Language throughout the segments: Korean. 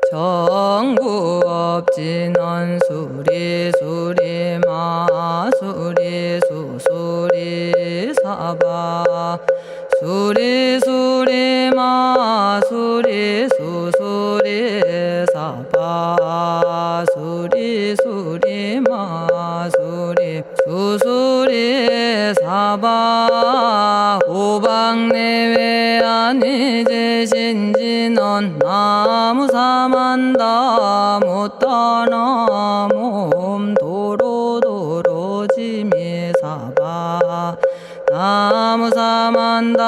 정구업진원 수리수리 마수리 수수리 사바 수리수리 마수리 수수리 사바 수리수리 마수리 수수리 사바 오방내외 아니제신진원 나무사만다 못다나 몸 도로도로지미사바 나무사만다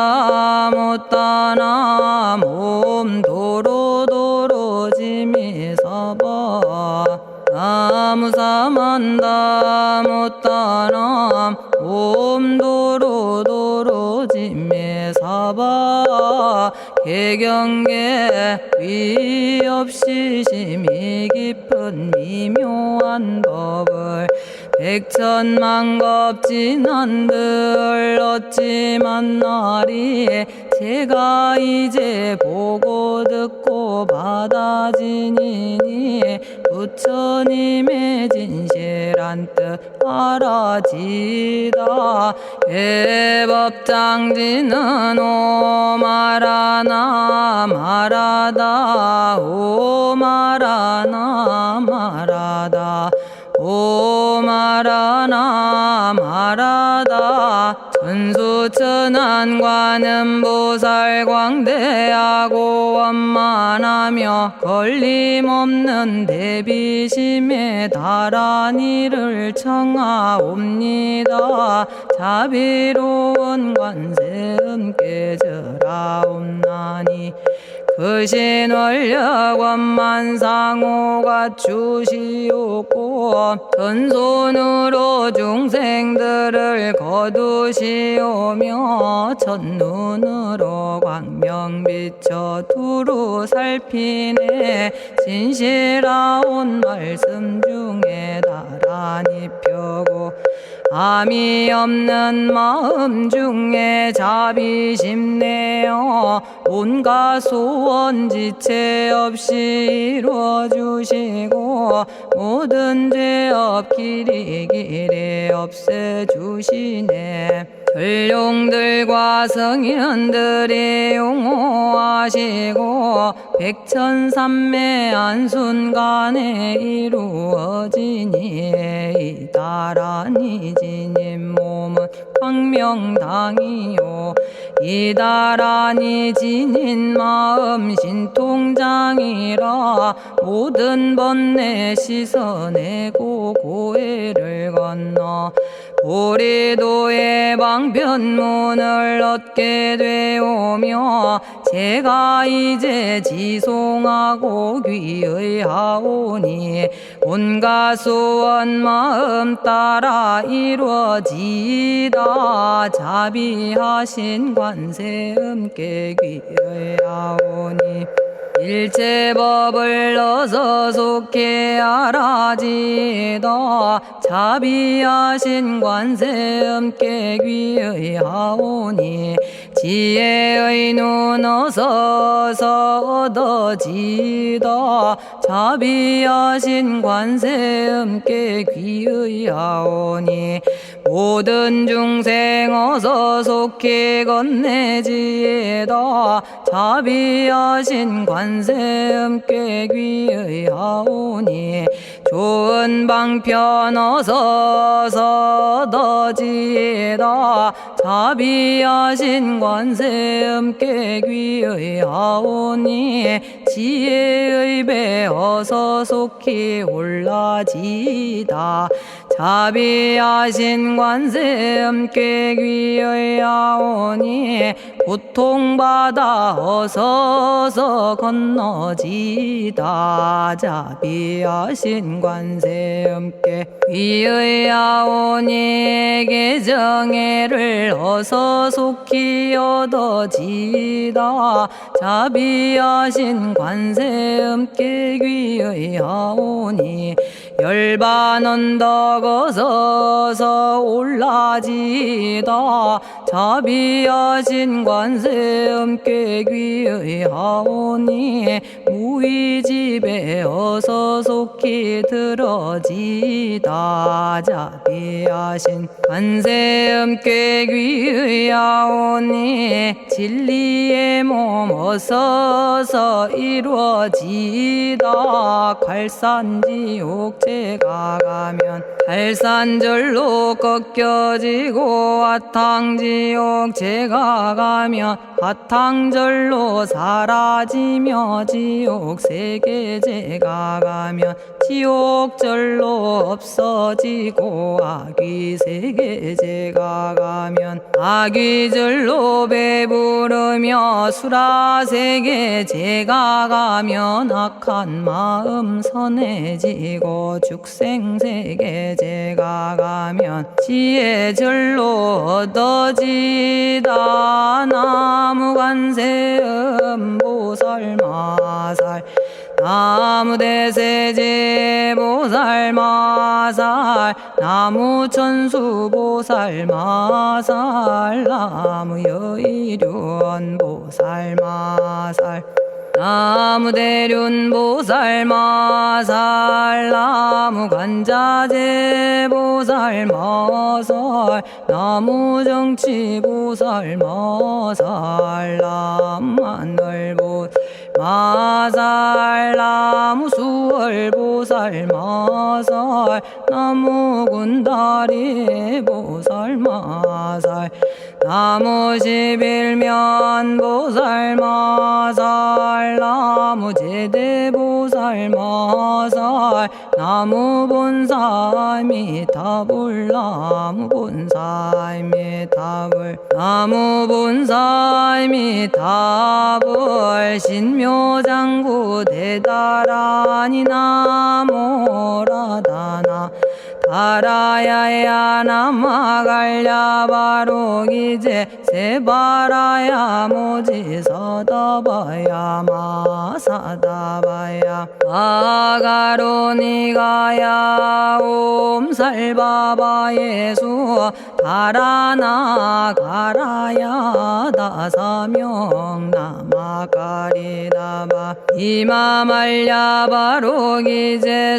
못다나 몸 도로도로지미사바 나무사만다 못다나 몸 도로도로지미사바 개경계 위 없이 심히 깊은 미묘한 법을 백천만겁진한들 어찌 만나리 제가 이제 보고 듣고 받아지니니 부처님의 진실한 뜻 알아지다 해법장지는 오마라나 마라다 오마라나 마라다 오마라나 마라다 천수천안관음보살 광대하고 원만하며 걸림없는 대비심에 달한 이를 청하옵니다. 자비로운 관세음께 절하옵나니 그신원력 원만상호가 주시옵고 전손으로 중생들을 거두시오며 첫눈으로 광명 비춰 두루 살피네 진실하온 말씀 중에 나란히 펴고 암이 없는 마음 중에 자비심내어 온갖 소원 지체 없이 이루어주시고 모든 죄업 길이 없애주시네. 전룡들과 성현들이 용호하시고 백천삼매 한순간에 이루어지니 이다라니 지님 몸은 광명당이요 이다라니 지닌 마음 신통장이라 모든 번뇌 씻어내고 고해를 건너 보리도의 방편문을 얻게 되오며 제가 이제 지송하고 귀의하오니 온갖 소원 마음 따라 이루어지다 자비하신 관세음께 귀의하오니 일체법을 어서 속히 알아지다 자비하신 관세음께 귀의하오니 지혜의 눈 어서 얻어지다 자비하신 관세음께 귀의하오니 모든 중생 어서 속히 건네지다 자비하신 관세음께 귀의하오니 좋은 방편 어서 얻어지다 자비하신 관세음께 귀의하오니 지혜의 배 어서 속히 올라지다 자비하신 관세음께 귀의하오니 고통받아 어서서 건너지다 자비하신 관세음께 귀의하오니 개정애를 어서 속히 얻어지다 자비하신 관세음께 귀의하오니 열반 언덕 꺾어서서 올라지다 자비하신 관세 음께 귀의하오니 무의집에 어서 속히 들어지다 자비하신 관세 음께 귀의하오니 진리의 몸 어서서 이루어지다 갈산지옥 제가 가면 갈산절로 꺾여지고 화탕지옥 제가 가면 화탕절로 사라지며 지옥 세계 제가 가면 지옥절로 없어지고 아귀세계 제가 가면 아귀절로 배부르며 수라세계 제가 가면 악한 마음 선해지고 죽생세계 제가 가면 지혜절로 얻어지다 나무관세음 보살마살 나무대세제 보살마살 나무천수 보살마살 나무여의륜 보살마살 나무대륜 보살마살 나무관자재 보살마살 나무정치 보살마살 나무하늘 보살마살 나무수월 보살마살 나무군다리 보살마살 나무십일면 보살마살 나무제대 보살마살 나무본사미타불 나무본사미타불 나무본사미타불 신묘장구 대다라니 나모라다나 다라야야 남아갈야바로기제 세바라야 모지서다바야 마사다바야 아가로니가야 옴살바바 예수 다라나 가라야 다사명 나마가리다바 이마말야바로기제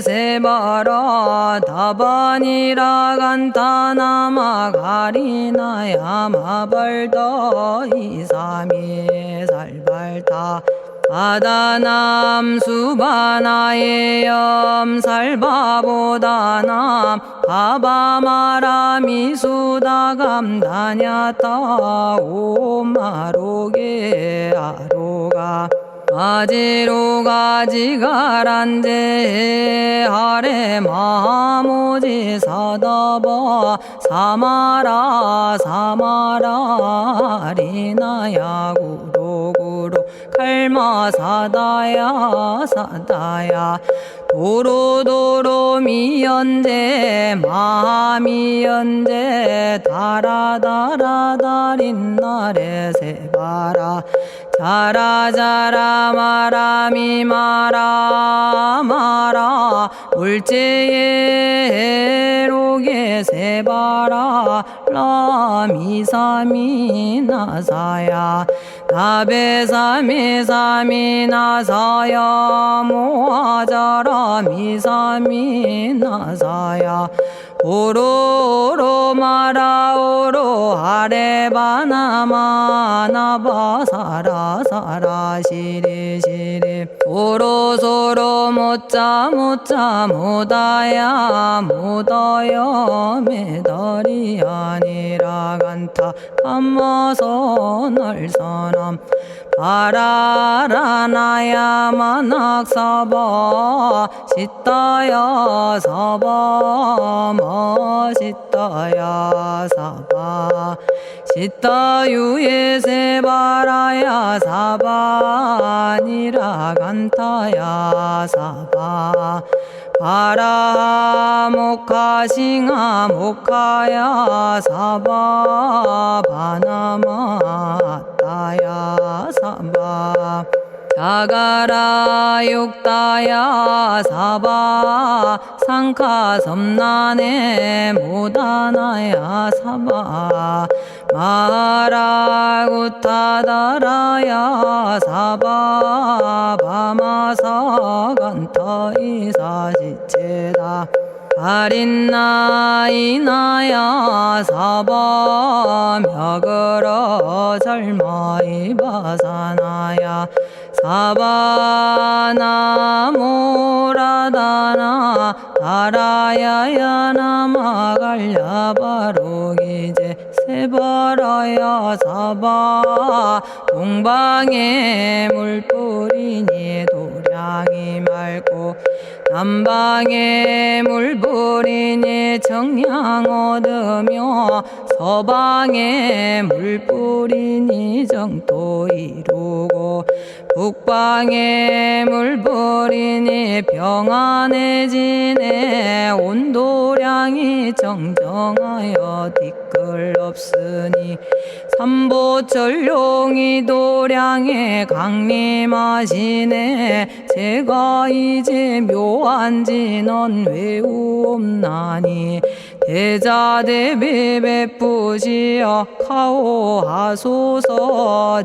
세바라 다바니라 간타나마 가리나야 마발더 이사미 살발타 바다남 수바나의 염살바보다남 바바마라미 수다감다냐타 오마로게 아로가 아지로가 지가란제 하레 마모지 사다바 사마라 사마라 리나야 구로구로 칼마 사다야 사다야 도로도로 미연제 마미연제 다라다라다린나레 세바라 자라자라 마라미 마라 마라 울제에 로게 세바라 라미사미 나사야 나베사미사미 나사야 모아자라 미사미 나사야 오로로 마라오로 아레바나마나바 사라사라 시리시리 오로소로 못자 못자 못다야 못다여 메달이 아니라 간타 감마서 날선함 바라라나야 만학사바 시타야 사바 마시타야 사바 시타유에 세바라야 사바니라 간타야 사바 바라 모카싱아 모카야 사바 바나마 따야 사바 자가라 육다야 사바 상카 섬난에 모다나야 사바 마라구타다라야 사바 바마사 간타 이사시체다 아린나이나야 사바 며그러 절마이바사나야 사바나모라다나 다라야야 나마갈야바로기제 세바라야 사바 동방에 물뿌리니 도량이 맑고 남방에 물뿌리니 정량 얻으며 서방에 물뿌리니 정토 이루고 북방에 물뿌리니 평안해지네 온도량이 정정하여 뒤끌 없으니 삼보철룡이 도량에 강림하시네 제가 이제 묘한지 넌 외우옵나니 대자대비 베푸시어 카오하소서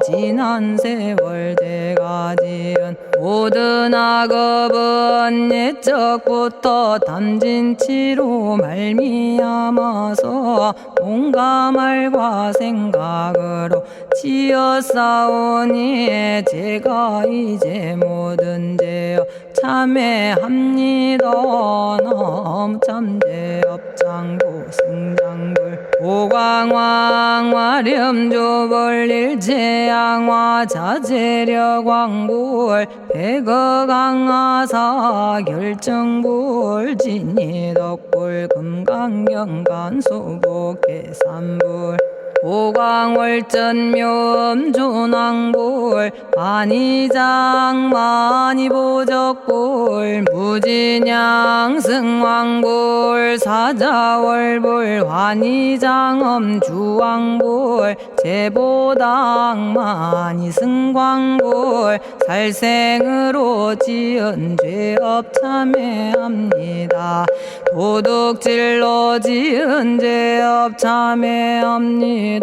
지난 세월 제가 지은 모든 악업은 옛적부터 담진치로 말미암아서 온갖 말과 생각으로 지었사오니 제가 이제 모든 죄업 참회합니다. 넘참죄업장고 승장불 오광왕 화렴조벌 일체양화 자재력왕불 백어강하사 결정불 진이덕불 금강경간소복계산불 오광월전묘음존왕불 반이장 만이보적불 무진양승왕불 사자월불 환희장엄주왕불 제보당 만이승광불 살생으로 지은 죄업 참회합니다. 도둑질로 지은 죄업 참회합니다.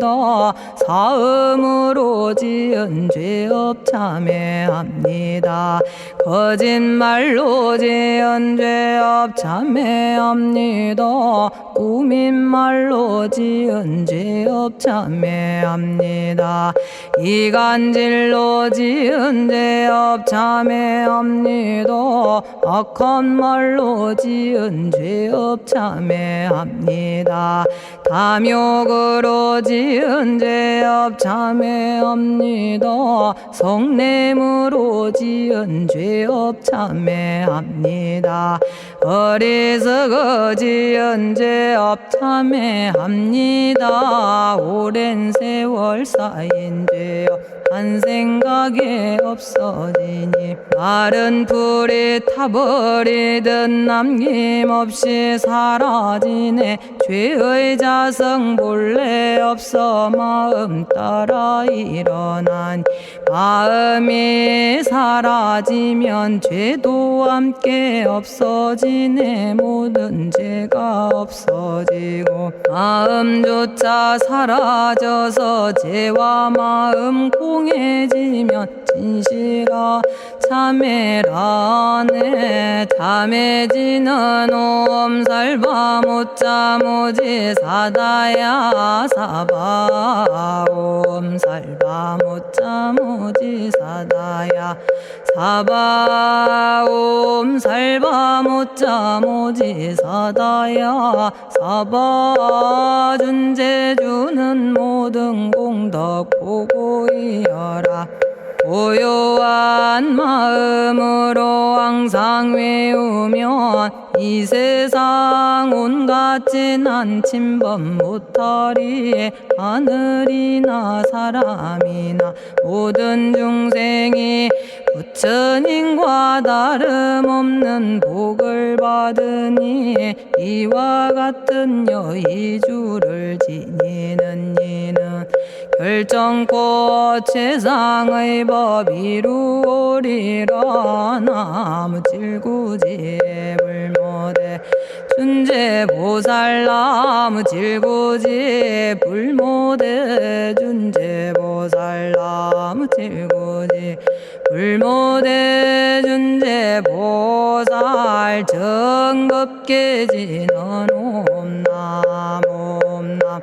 사음으로 지은 죄업 참회합니다. 거짓말로 지은 죄업 참회합니다. 꾸민말로 지은 죄업 참회합니다. 이간질로 지은 죄업 참회합니다. 악한 말로 지은 죄업 참회합니다. 탐욕으로 지은 죄업 참회합니다. 성냄으로 지은 죄업 참회합니다. 어리석어 지은 죄업 참회합니다. 오랜 세월 쌓인 죄업 한 생각에 없어지니 마른 풀이 타버리듯 남김없이 사라지네. 죄의 자성 본래 없어 마음 따라 일어나니 마음이 사라지면 죄도 함께 없어지네. 모든 죄가 없어지고 마음조차 사라져서 죄와 마음 공해지면 진실아 참회라네. 참해지는 옴살바 못자모지 사다야 사바 옴살바 못자모지 사다야 사바 옴살바 못자모지 사다야 사바 준재주는 모든 공덕 보고이여라. 고요한 마음으로 항상 외우면 이 세상 온갖 진한 침범 못하리. 하늘이나 사람이나 모든 중생이 부처님과 다름없는 복을 받으니 이와 같은 여의주를 지니는 이는 결정코 최상의 법 이루오리라. 나무질구지 불모대 준재보살. 나무질구지 불모대 준재보살. 나무질구지 불모대 준재보살. 정법계지는 옴남 옴남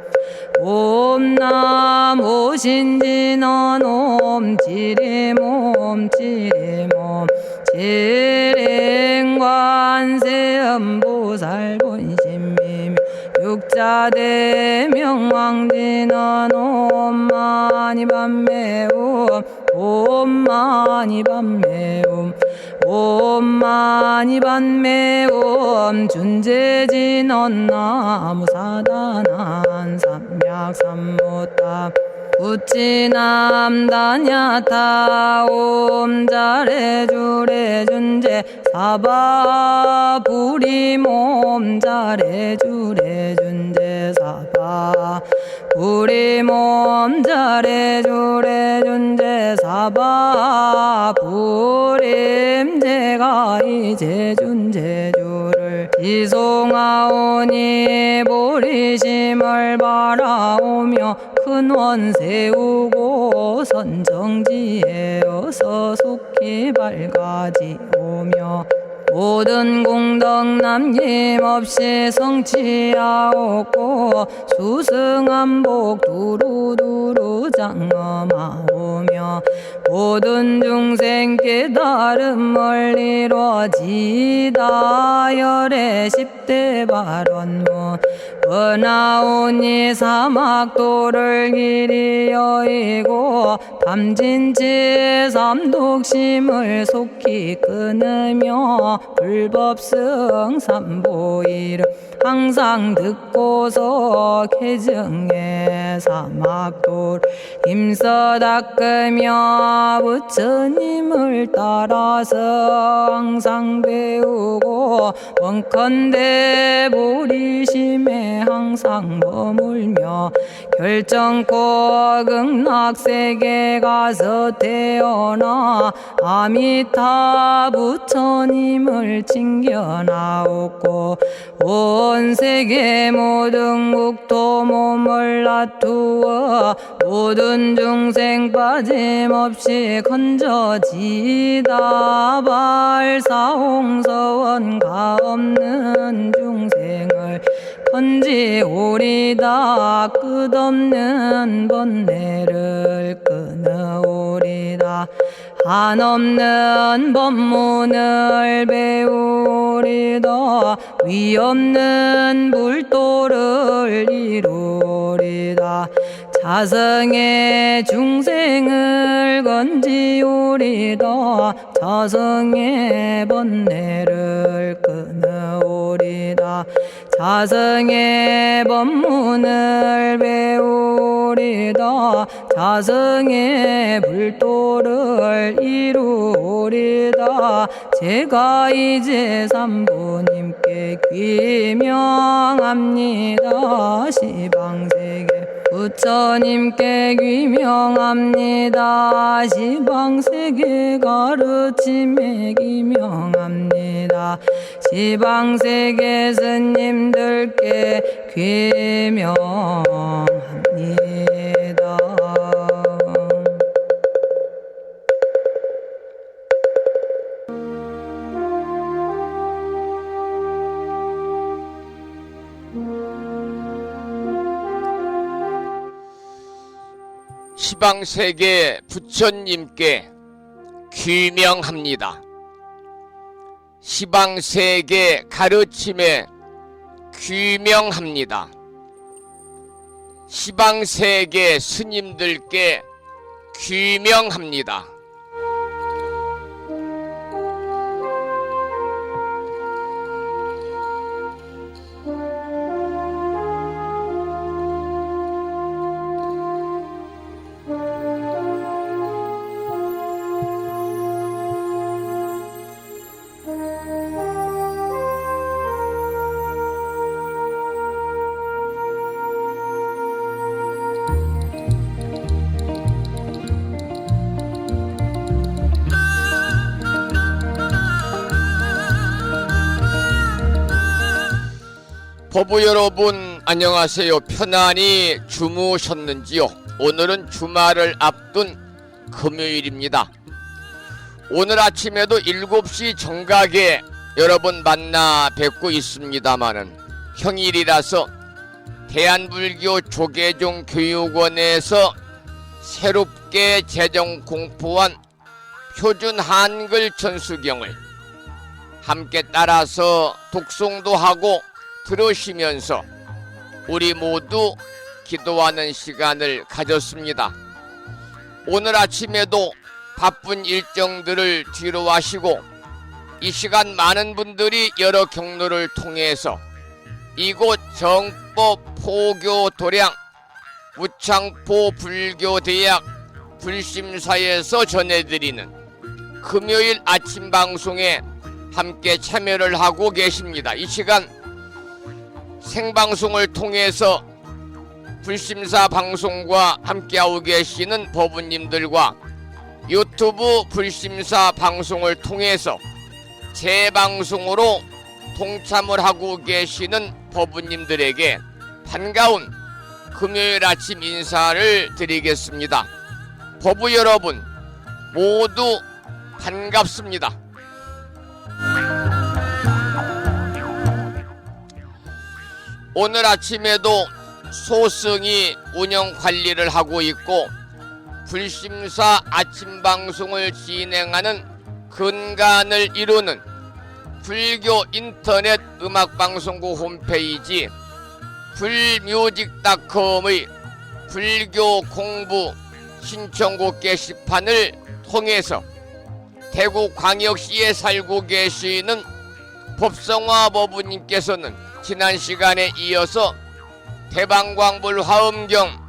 옴남 오신지는 옴지리몸 지리몸 지랭관세음보살 본심미묘 육자대명왕지는 옴마니밤매옴 옴마니밤매옴 옴마니밤매옴 준재진언 나무사단한 삼약삼무타 우치남다냐타 옴자레주레 준재 사바부리몸 자레주레 준재 사바부리몸 자레주레 준재 사바부림. 제가 이제 준재주를 지송하오니 보리심을 바라오며 큰원 세우고 선정지에 어서 속히 밝아지오며 모든 공덕 남김없이 성취하옵고 수승한복 두루두루 장엄하오며 모든 중생 깨달음을 이루어지다. 열의 10대 발언문 원하오니 사막도를 길이 여의고 탐진치 삼독심을 속히 끊으며 불법승 삼보이를 항상 듣고서 개정의 사막도를 힘써 닦으며 부처님을 따라서 항상 배우고 원컨대 보리심에 항상 머물며 결정코 극락세계 가서 태어나 아미타 부처님을 챙겨나오고 온 세계 모든 국토 몸을 놔두어 모든 중생 빠짐없이 건져지다. 발사홍서원가 없는 중생을 건지오리다. 끝없는 번뇌를 끊어오리다. 한없는 법문을 배우리다. 위없는 불도를 이루리다. 자성의 중생을 건지오리다. 자성의 번뇌를 끊어오리다. 자성의 법문을 배우리다. 자성의 불도를 이루리다. 제가 이제 삼부님께 귀명합니다. 시방세계 부처님께 귀명합니다. 시방세계 가르침에 귀명합니다. 시방세계 스님들께 귀명합니다. 시방세계 부처님께 귀명합니다. 시방세계 가르침에 귀명합니다. 시방세계 스님들께 귀명합니다. 법부 여러분 안녕하세요. 편안히 주무셨는지요? 오늘은 주말을 앞둔 금요일입니다. 오늘 아침에도 7시 정각에 여러분 만나 뵙고 있습니다마는 평일이라서 대한불교 조계종 교육원에서 새롭게 제정 공포한 표준 한글 천수경을 함께 따라서 독송도 하고 들으시면서 우리 모두 기도하는 시간을 가졌습니다. 오늘 아침에도 바쁜 일정들을 뒤로 하시고 이 시간 많은 분들이 여러 경로를 통해서 이곳 정법 포교 도량 무창포 불교대학 불심사에서 전해드리는 금요일 아침 방송에 함께 참여를 하고 계십니다. 이 시간 생방송을 통해서 불심사 방송과 함께하고 계시는 법우님들과 유튜브 불심사 방송을 통해서 재방송으로 동참을 하고 계시는 법우님들에게 반가운 금요일 아침 인사를 드리겠습니다. 법우 여러분 모두 반갑습니다. 오늘 아침에도 소승이 운영 관리를 하고 있고 불심사 아침 방송을 진행하는 근간을 이루는 불교 인터넷 음악방송국 홈페이지 불뮤직닷컴의 불교 공부 신청곡 게시판을 통해서 대구광역시에 살고 계시는 법성화 법우님께서는 지난 시간에 이어서 대방광불 화엄경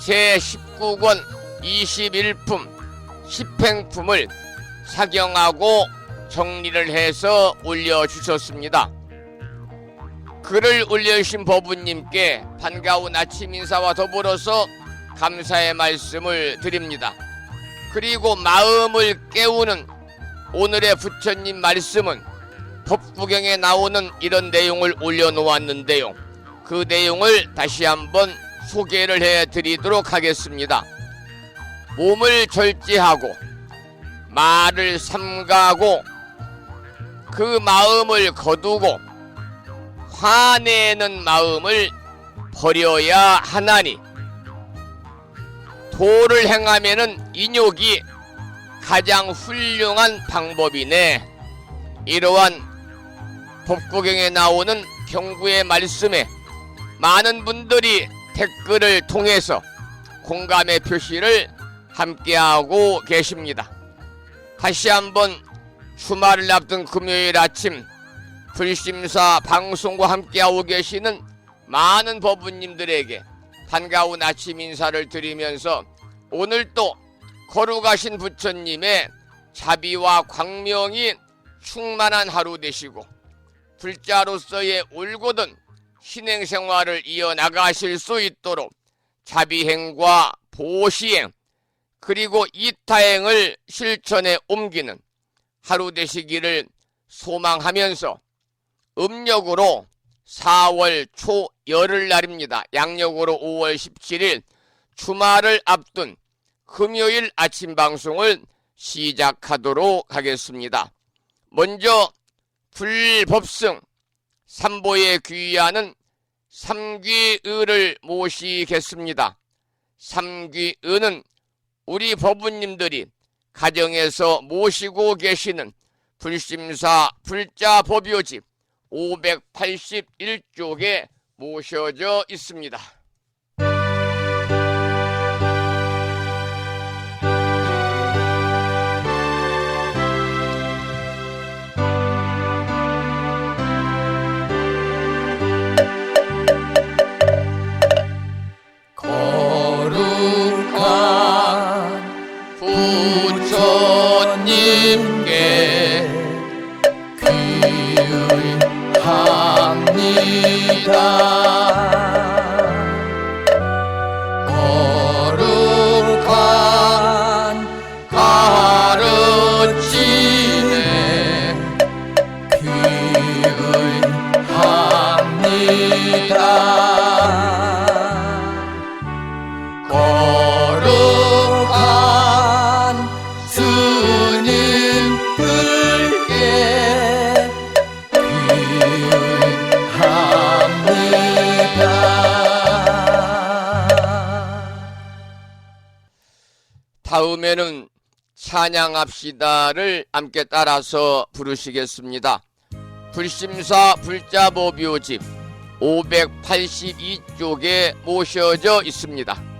제19권 21품 10행품을 사경하고 정리를 해서 올려주셨습니다. 글을 올려주신 법우님께 반가운 아침 인사와 더불어서 감사의 말씀을 드립니다. 그리고 마음을 깨우는 오늘의 부처님 말씀은 법구경에 나오는 이런 내용을 올려놓았는데요. 그 내용을 다시 한번 소개를 해드리도록 하겠습니다. 몸을 절제하고 말을 삼가고 그 마음을 거두고 화내는 마음을 버려야 하나니 도를 행하면은 인욕이 가장 훌륭한 방법이네. 이러한 법구경에 나오는 경구의 말씀에 많은 분들이 댓글을 통해서 공감의 표시를 함께하고 계십니다. 다시 한번 주말을 앞둔 금요일 아침 불심사 방송과 함께하고 계시는 많은 법우님들에게 반가운 아침 인사를 드리면서 오늘 또 거룩하신 부처님의 자비와 광명이 충만한 하루 되시고 불자로서의 올곧은 신행생활을 이어나가실 수 있도록 자비행과 보시행 그리고 이타행을 실천에 옮기는 하루 되시기를 소망하면서 음력으로 4월 초 열흘날입니다. 양력으로 5월 17일 주말을 앞둔 금요일 아침 방송을 시작하도록 하겠습니다. 먼저 불법승 삼보에 귀의하는 삼귀의를 모시겠습니다. 삼귀의는 우리 법우님들이 가정에서 모시고 계시는 불심사 불자법요집 581쪽에 모셔져 있습니다. 거룩한 부처님께 합니다. 거룩한 가르침에 귀의합니다. 다음에는 찬양합시다를 함께 따라서 부르시겠습니다. 불심사 불자보묘집 582쪽에 모셔져 있습니다.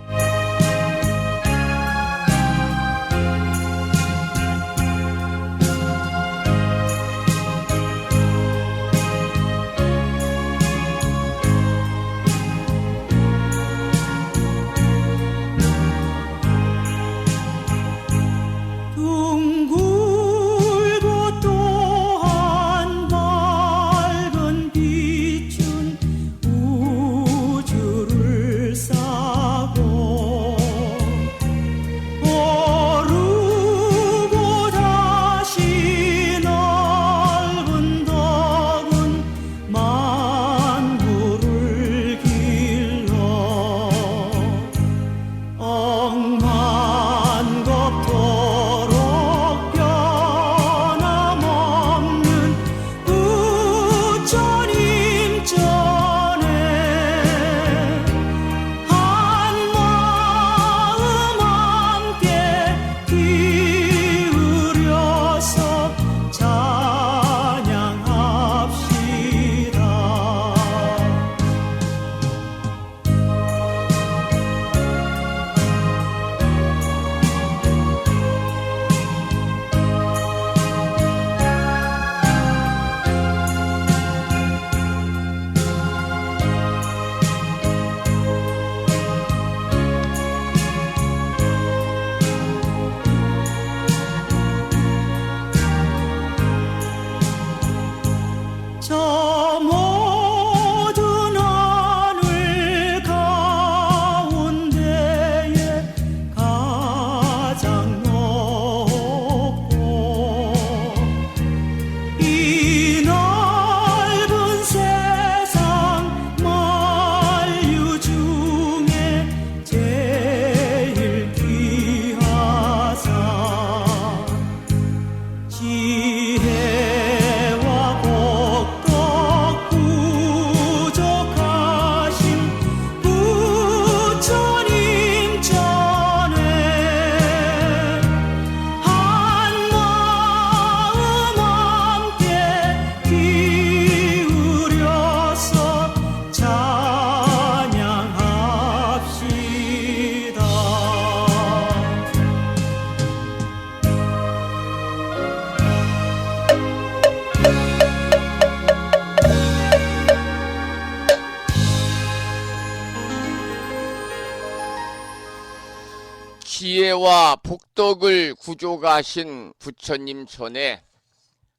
지혜와 복덕을 구족하신 부처님 전에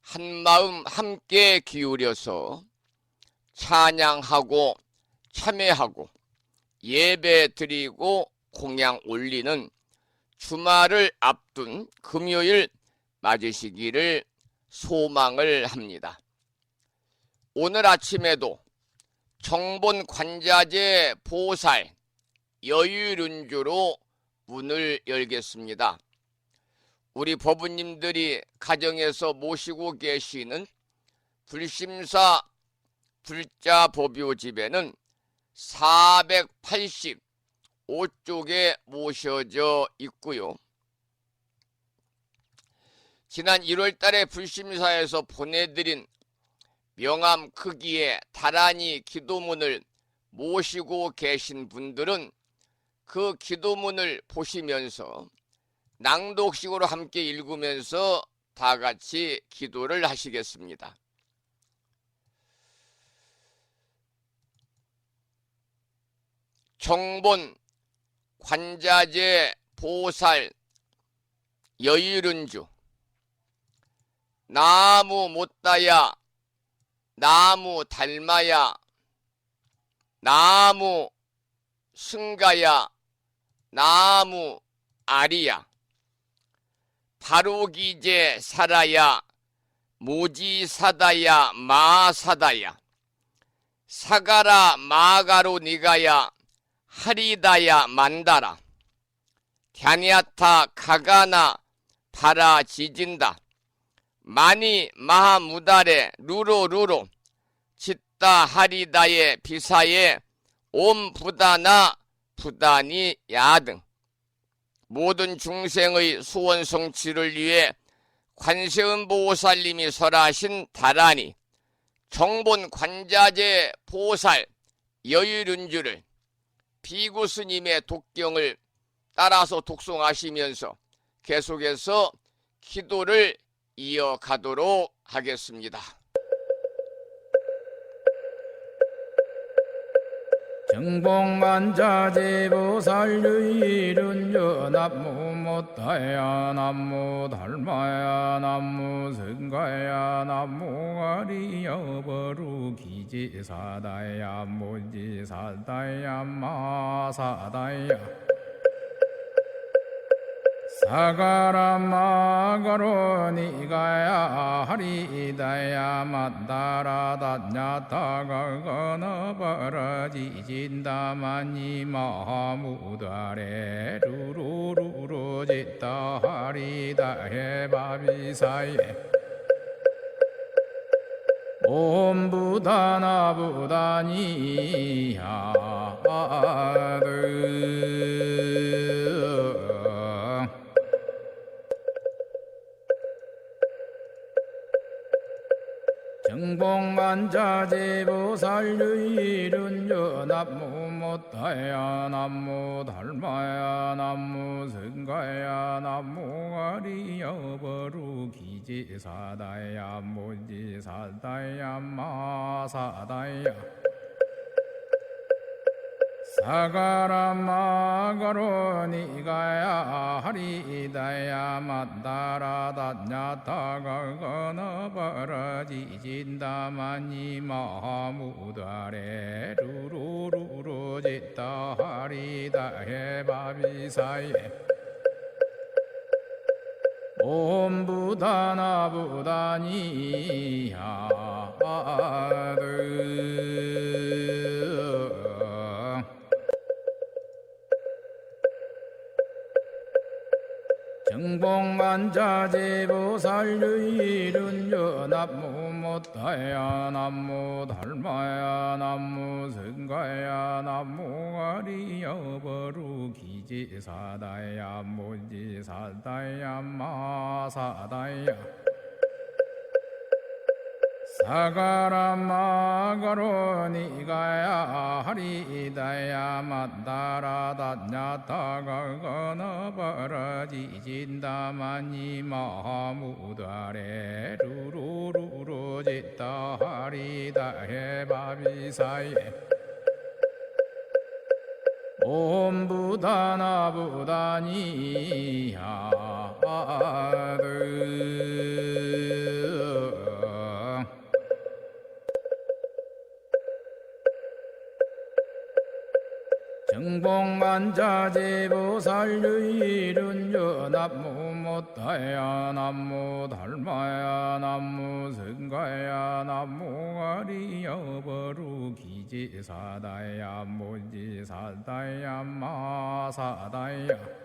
한마음 함께 기울여서 찬양하고 참회하고 예배 드리고 공양 올리는 주말을 앞둔 금요일 맞으시기를 소망을 합니다. 오늘 아침에도 정본 관자재 보살 여유륜주로 문을 열겠습니다. 우리 법부님들이 가정에서 모시고 계시는 불심사 불자보묘집에는 485쪽에 모셔져 있고요. 지난 1월 달에 불심사에서 보내드린 명암 크기의 다란이 기도문을 모시고 계신 분들은 그 기도문을 보시면서 낭독식으로 함께 읽으면서 다 같이 기도를 하시겠습니다. 정본 관자재 보살 여유륜주 나무 못다야 나무 닮아야 나무 승가야 나무 아리야 바로기제 살아야 모지사다야 마사다야 사가라 마가로 니가야 하리다야 만다라 갸냐타 가가나 바라 지진다 마니 마하무다레 루로루로 짓다 하리다의 비사에 옴 부다나 부다니 야등 모든 중생의 소원 성취를 위해 관세음보살님이 설하신 다라니 정본 관자재 보살 여율은주를 비구 스님의 독경을 따라서 독송하시면서 계속해서 기도를 이어가도록 하겠습니다. 정봉만자제보살유일은주 남무 못다야 남무 달마야 남무 승가야 남무 아리여버루 기지사다야 무지사다야 마사다야 사가라마가로 니가야 하리다야 만다라다냐타가거너버러지진다마니 마무다레 루루루루지다 하리다해 바비사예 옴부다나부다니야드 정봉만자제보살유일은주 남무 못다야 남무 달마야 남무 승가야 남무 아리여버루 기지사다야 무지사다야 마사다야 사가라마가로 니가야 하리다야 만다라다냐타가거너버러지진다마니 마무다레 루루루루지다 하리다해 바비사예 옴부다나부다니야드 정봉만자제보살유일은주 남무 못다야 남무 달마야 남무 승가야 남무 아리여버루 기지사다야 무지사다야 마사다야 사가라마가로 니가야 하리다야 만다라다냐타가거너버러지진다마니 마무다레 루루루루지다 하리다해 바비사예 옴부다나부다니야드 정봉만자제보살유일은주 남무 못다야 남무 달마야 남무 승가야 남무 아리여버루 기지사다야 무지사다야 마사다야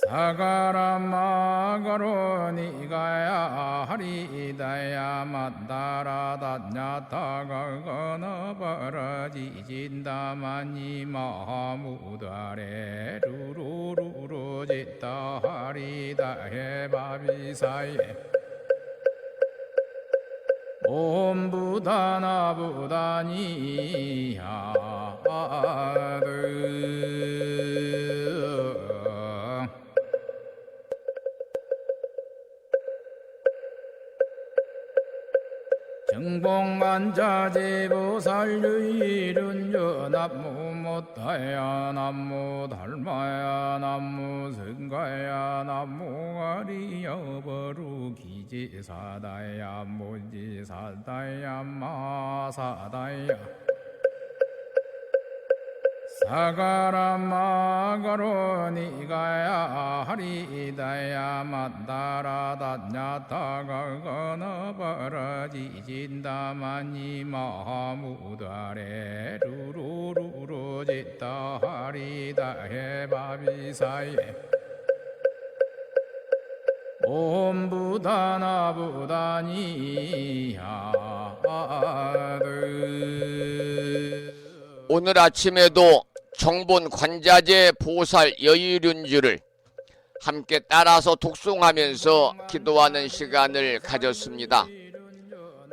사가라마가로 니가야 하리다야 만다라다냐타가거너버러지진다마니 마무다레 루루루루지다 하리다해 바비사예 옴부다나부다니야드 정봉만자제보살유일은주 남무 못다야 남무 달마야 남무 승가야 남무 아리여버루 기지사다야 무지사다야 마사다야 사가라마가로 니가야 하리다야 만다라다냐타가거너버러지진다마니 마무다레 루루루루지다 하리다해 바비사예 옴부다나부다니야드 오늘 아침에도 정본 관자재 보살 여의륜주를 함께 따라서 독송하면서 기도하는 시간을 가졌습니다.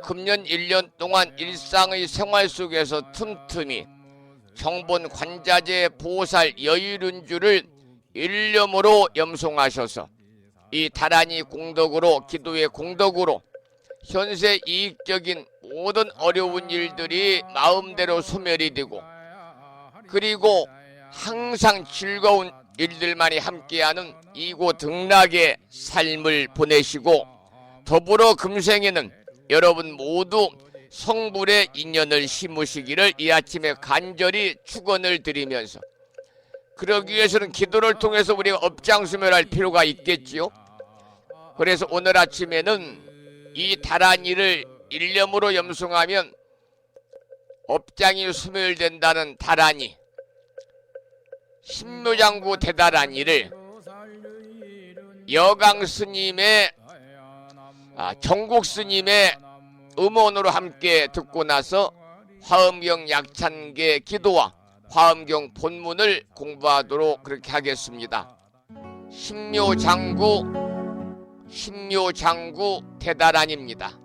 금년 1년 동안 일상의 생활 속에서 틈틈이 정본 관자재 보살 여의륜주를 일념으로 염송하셔서 이 다란이 공덕으로, 기도의 공덕으로 현세 이익적인 모든 어려운 일들이 마음대로 소멸이 되고, 그리고 항상 즐거운 일들만이 함께하는 이고등락의 삶을 보내시고, 더불어 금생에는 여러분 모두 성불의 인연을 심으시기를 이 아침에 간절히 축원을 드리면서, 그러기 위해서는 기도를 통해서 우리가 업장 수멸할 필요가 있겠지요. 그래서 오늘 아침에는 이 다란이를 일념으로 염송하면 업장이 수멸된다는 다란이, 신묘장구 대다란이를 여강 스님의 정국 스님의 음원으로 함께 듣고 나서 화엄경 약찬계 기도와 화엄경 본문을 공부하도록 그렇게 하겠습니다. 신묘장구 대다란입니다.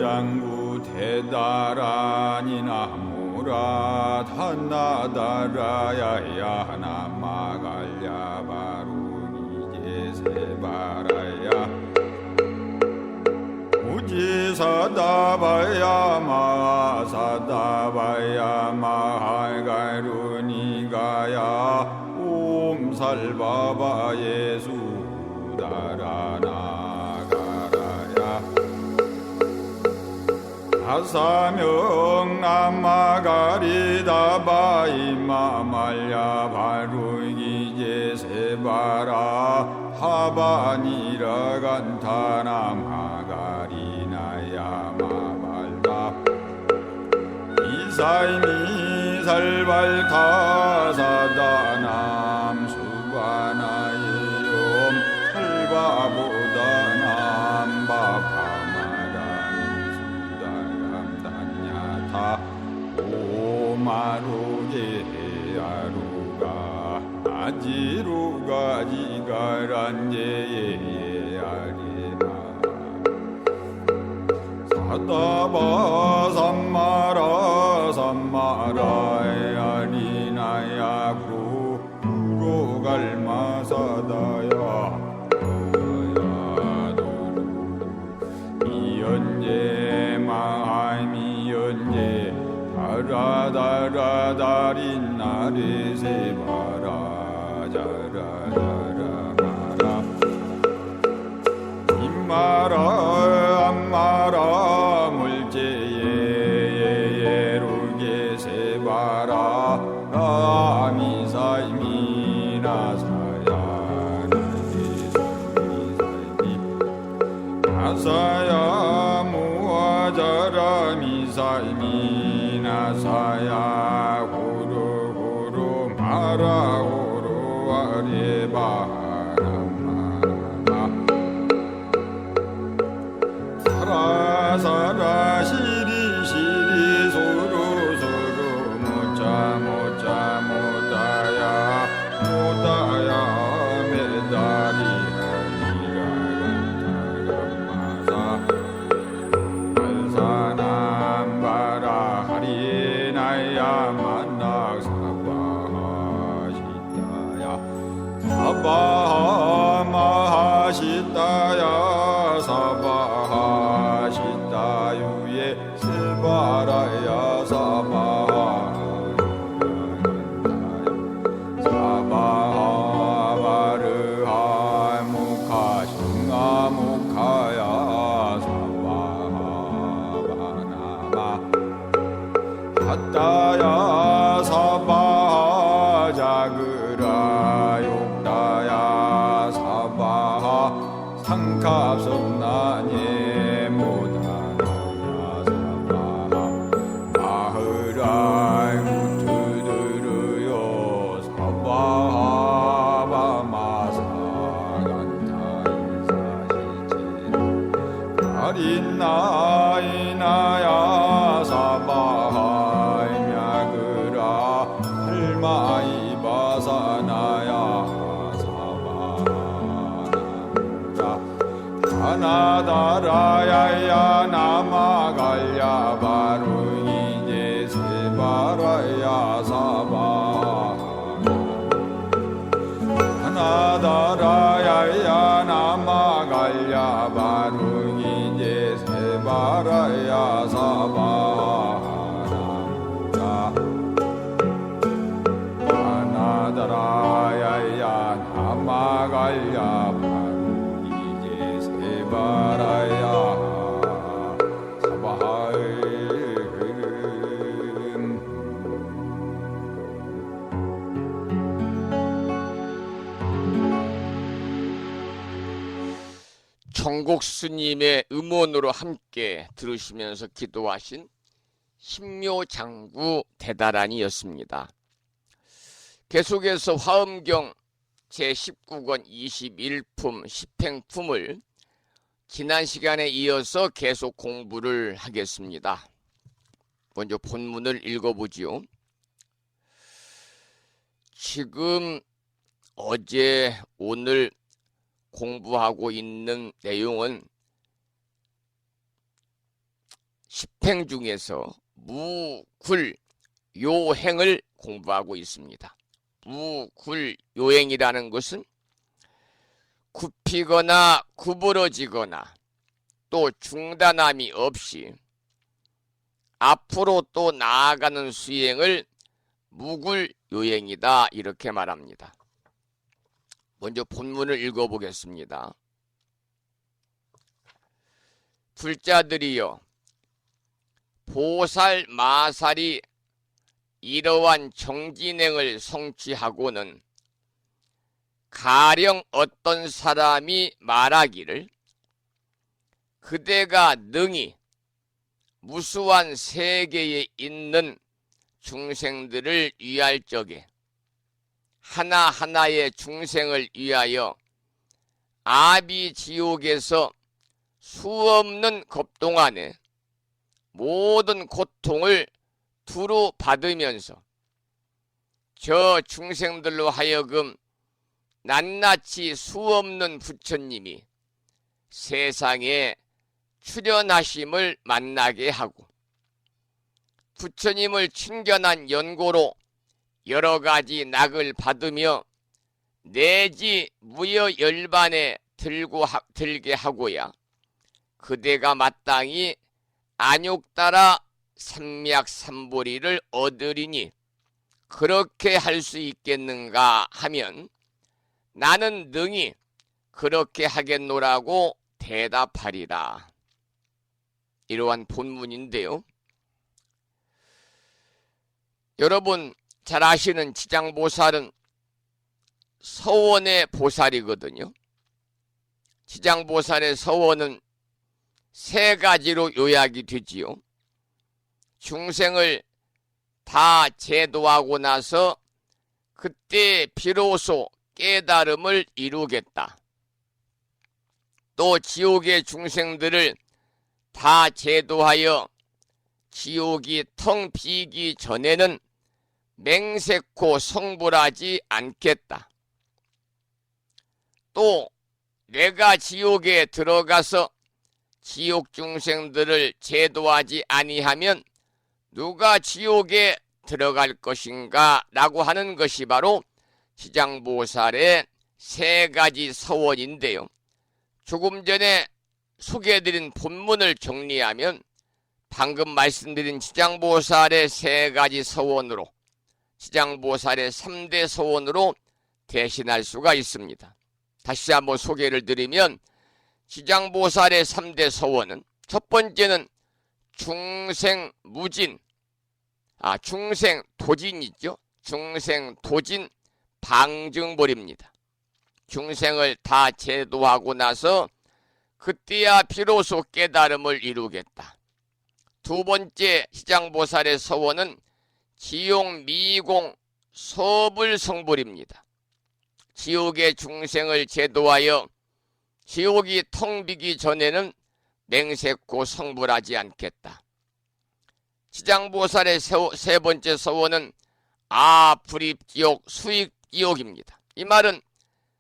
장구 대다란이 나무라 탄나다라야야 나마갈야 바루니제 세바라야 우지사다바야 마사다바야 마할가루니가야 옴살바바 예수다라나 아사명 남마가리다바이마말야 바루기제 세바라 하바니라 간타나마가리나야 마발다 이사이미 살발타사다남 수바나예엄 살바보다남 바파 오마루게 아루가 아지루가 지가란제예 아리나 사다바 삼마라 삼마라 아리나야 구로갈마사다야 이연제 마하이미연제 다라다라다린 나리세바라 자라자라마라 임마라 암마라 물제예예루게 세바라 라미사이미나사야 나리사이미 나사야 무아자라미사이미 나사야 고루고루 마라고루 아리바나마나 사라사라 시리시리 소루소루 모짜모짜 모다야 모다야 메다리 하리라간타간마사 알사남바라 하리나야 만낙사바하시다야 사바하마하시다야 사바하시 탕갑섭나니 못하나야 사바 마흐라이 무투드르요 사바하바 마사간타인사시체 가린나이나야 사바하이 냐그라 할마이바사나야 하나다라야야 나마갈야 바루이제 세바라야 사바 하나다라야야 나마갈야 바루이제 세바라야 사바 하나다라야야 나마갈야 바라야 사바하이 청곡 스님의 음원으로 함께 들으시면서 기도하신 신묘장구 대다란이었습니다. 계속해서 화엄경 제19권 21품 10행품을 지난 시간에 이어서 계속 공부를 하겠습니다. 먼저 본문을 읽어보지요. 지금 어제 오늘 공부하고 있는 내용은 10행 중에서 무굴요행을 공부하고 있습니다. 무굴요행이라는 것은 굽히거나 구부러지거나 또 중단함이 없이 앞으로 또 나아가는 수행을 무굴요행이다 이렇게 말합니다. 먼저 본문을 읽어보겠습니다. 불자들이여, 보살 마살이 이러한 정진행을 성취하고는 가령 어떤 사람이 말하기를 그대가 능히 무수한 세계에 있는 중생들을 위할 적에 하나하나의 중생을 위하여 아비지옥에서 수없는 겁동 안에 모든 고통을 두루 받으면서 저 중생들로 하여금 낱낱이 수없는 부처님이 세상에 출현하심을 만나게 하고 부처님을 친견한 연고로 여러 가지 낙을 받으며 내지 무여열반에 들게 하고야 그대가 마땅히 안욕따라 삼맥삼보리를 얻으리니 그렇게 할 수 있겠는가 하면 나는 능히 그렇게 하겠노라고 대답하리라. 이러한 본문인데요. 여러분 잘 아시는 지장보살은 서원의 보살이거든요. 지장보살의 서원은 세 가지로 요약이 되지요. 중생을 다 제도하고 나서 그때 비로소 깨달음을 이루겠다. 또 지옥의 중생들을 다 제도하여 지옥이 텅 비기 전에는 맹세코 성불하지 않겠다. 또 내가 지옥에 들어가서 지옥 중생들을 제도하지 아니하면 누가 지옥에 들어갈 것인가 라고 하는 것이 바로 지장보살의 세 가지 서원인데요. 조금 전에 소개해드린 본문을 정리하면 방금 말씀드린 지장보살의 세 가지 서원으로 지장보살의 3대 서원으로 대신할 수가 있습니다. 다시 한번 소개를 드리면 지장보살의 3대 서원은 첫 번째는 중생무진, 중생도진 있죠. 중생도진 방증벌입니다. 중생을 다 제도하고 나서 그때야 비로소 깨달음을 이루겠다. 두 번째 시장보살의 서원은 지용, 미공, 서불성불입니다. 지옥의 중생을 제도하여 지옥이 텅 비기 전에는 맹세코 성불하지 않겠다. 시장보살의 세 번째 서원은 불입지옥, 수익지옥입니다. 이 말은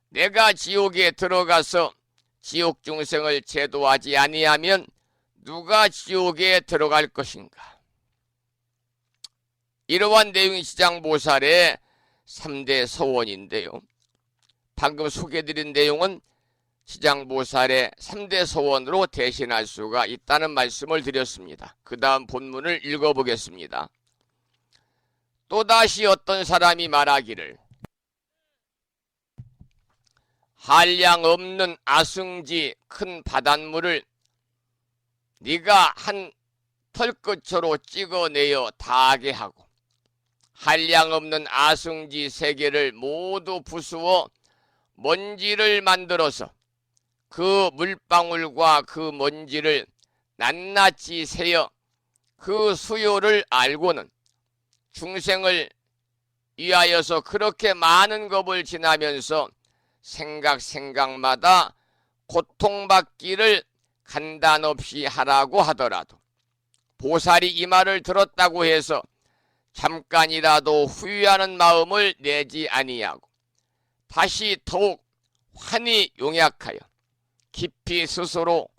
내가 지옥에 들어가서 지옥 중생을 제도하지 아니하면 누가 지옥에 들어갈 것인가. 이러한 내용이 시장보살의 3대 서원인데요. 방금 소개해드린 내용은 시장보살의 3대 서원으로 대신할 수가 있다는 말씀을 드렸습니다. 그 다음 본문을 읽어보겠습니다. 또다시 어떤 사람이 말하기를 한량 없는 아승지 큰 바닷물을 네가 한 털끝으로 찍어내어 다하게 하고 한량 없는 아승지 3개를 모두 부수어 먼지를 만들어서 그 물방울과 그 먼지를 낱낱이 세어 그 수요를 알고는 중생을 위하여서 그렇게 많은 겁을 지나면서 생각마다 고통받기를 간단없이 하라고 하더라도 보살이 이 말을 들었다고 해서 잠깐이라도 후회하는 마음을 내지 아니하고 다시 더욱 환히 용약하여 깊이 스스로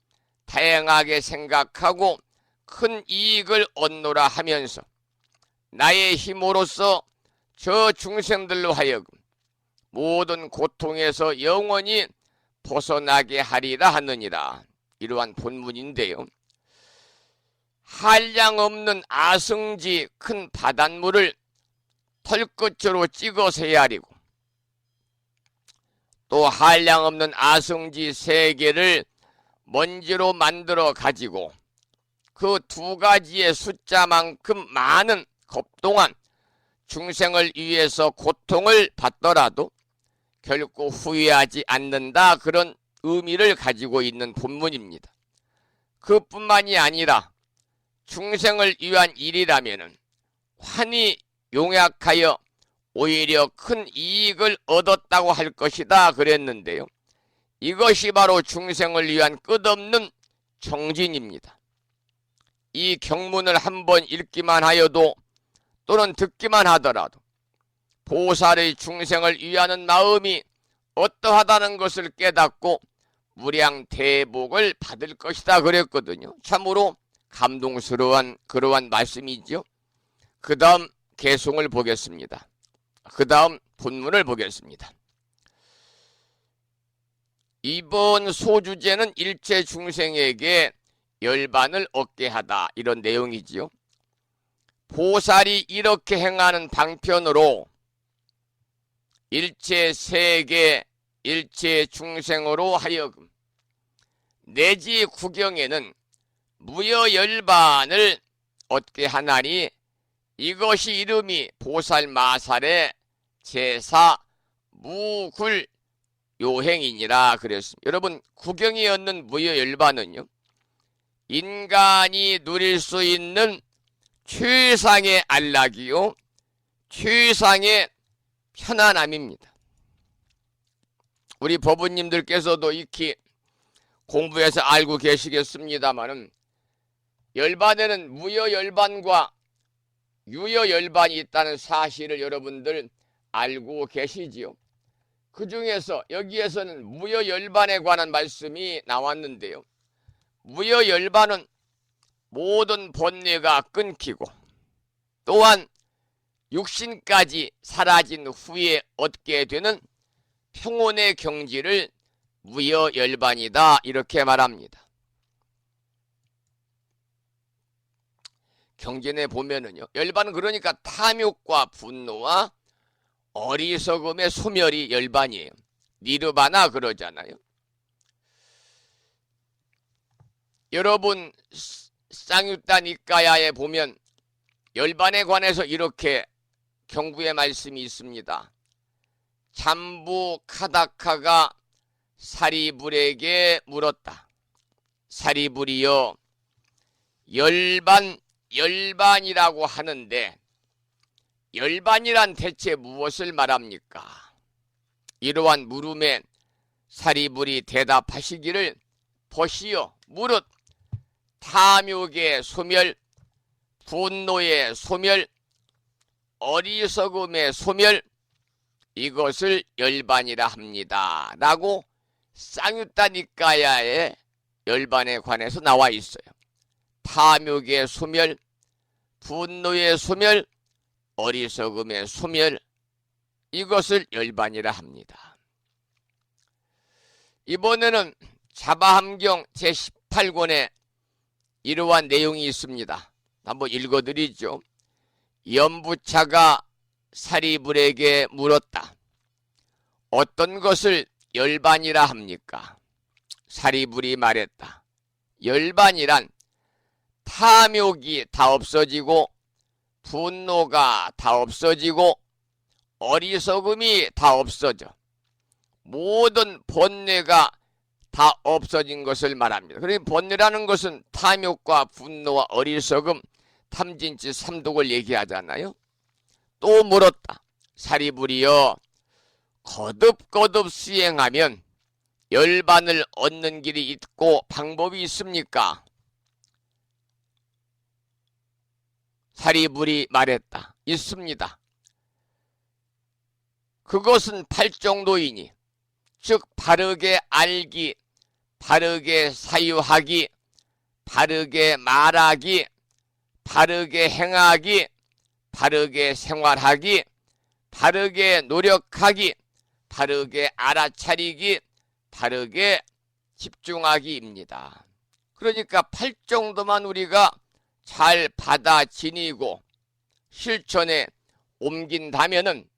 다양하게 생각하고 큰 이익을 얻노라 하면서 나의 힘으로써 저 중생들로 하여금 모든 고통에서 영원히 벗어나게 하리라 하느니라. 이러한 본문인데요. 한량 없는 아승지 큰 바닷물을 털끝으로 찍어서 헤아리고 또 한량 없는 아승지 3개를 먼지로 만들어 가지고 그 2가지의 숫자만큼 많은 겁동안 중생을 위해서 고통을 받더라도 결코 후회하지 않는다. 그런 의미를 가지고 있는 본문입니다. 그뿐만이 아니라 중생을 위한 일이라면 환히 용약하여 오히려 큰 이익을 얻었다고 할 것이다 그랬는데요. 이것이 바로 중생을 위한 끝없는 정진입니다. 이 경문을 한번 읽기만 하여도 또는 듣기만 하더라도 보살의 중생을 위하는 마음이 어떠하다는 것을 깨닫고 무량대복을 받을 것이다 그랬거든요. 참으로 감동스러운 그러한 말씀이죠. 그 다음 개송을 보겠습니다. 그 다음 본문을 보겠습니다. 이번 소주제는 일체 중생에게 열반을 얻게 하다, 이런 내용이지요. 보살이 이렇게 행하는 방편으로 일체 세계, 일체 중생으로 하여금 내지 구경에는 무여열반을 얻게 하나니 이것이 이름이 보살마살의 제사 무굴 요행이니라 그랬습니다. 여러분, 구경이 얻는 무여열반은요, 인간이 누릴 수 있는 최상의 안락이요 최상의 편안함입니다. 우리 법부님들께서도 익히 공부해서 알고 계시겠습니다마는 열반에는 무여열반과 유여열반이 있다는 사실을 여러분들 알고 계시지요. 그 중에서 여기에서는 무여열반에 관한 말씀이 나왔는데요. 무여열반은 모든 번뇌가 끊기고 또한 육신까지 사라진 후에 얻게 되는 평온의 경지를 무여열반이다, 이렇게 말합니다. 경전에 보면은요, 열반은 그러니까 탐욕과 분노와 어리석음의 소멸이 열반이에요. 니르바나 그러잖아요. 여러분 쌍유타 니까야에 보면 열반에 관해서 이렇게 경구의 말씀이 있습니다. 잠부 카다카가 사리불에게 물었다. 사리불이여 열반이라고 하는데 열반이란 대체 무엇을 말합니까? 이러한 물음에 사리불이 대답하시기를 보시오. 무릇 탐욕의 소멸, 분노의 소멸, 어리석음의 소멸, 이것을 열반이라 합니다 라고 쌍유따니까야의 열반에 관해서 나와 있어요. 탐욕의 소멸, 분노의 소멸, 어리석음의 소멸, 이것을 열반이라 합니다. 이번에는 자바함경 제18권에 이러한 내용이 있습니다. 한번 읽어드리죠. 연부차가 사리불에게 물었다. 어떤 것을 열반이라 합니까? 사리불이 말했다. 열반이란 탐욕이 다 없어지고 분노가 다 없어지고 어리석음이 다 없어져 모든 번뇌가 다 없어진 것을 말합니다. 그러니 번뇌라는 것은 탐욕과 분노와 어리석음, 탐진치, 삼독을 얘기하잖아요. 또 물었다. 사리불이여 거듭거듭 수행하면 열반을 얻는 길이 있고 방법이 있습니까? 사리불이 말했다. 있습니다. 그것은 팔정도이니 즉 바르게 알기, 바르게 사유하기, 바르게 말하기, 바르게 행하기, 바르게 생활하기, 바르게 노력하기, 바르게 알아차리기, 바르게 집중하기입니다. 그러니까 팔정도만 우리가 잘 받아 지니고 실천에 옮긴다면은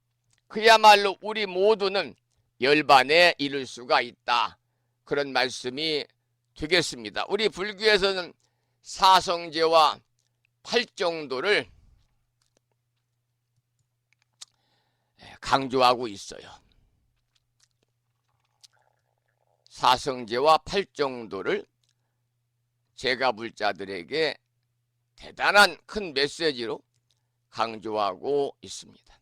그야말로 우리 모두는 열반에 이를 수가 있다. 그런 말씀이 되겠습니다. 우리 불교에서는 사성제와 팔정도를 강조하고 있어요. 사성제와 팔정도를 제가불자들에게 대단한 큰 메시지로 강조하고 있습니다.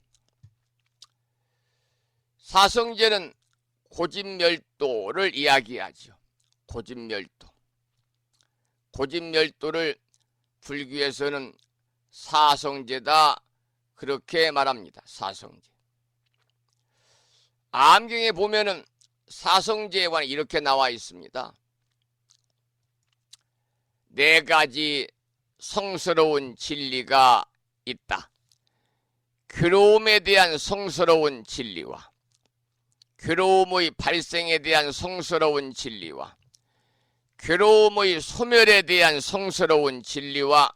사성제는 고집멸도를 이야기하죠. 고집멸도. 고집멸도를 불교에서는 사성제다 그렇게 말합니다. 사성제. 암경에 보면은 사성제에 관해 이렇게 나와 있습니다. 네 가지 성스러운 진리가 있다. 괴로움에 대한 성스러운 진리와 괴로움의 발생에 대한 성스러운 진리와 괴로움의 소멸에 대한 성스러운 진리와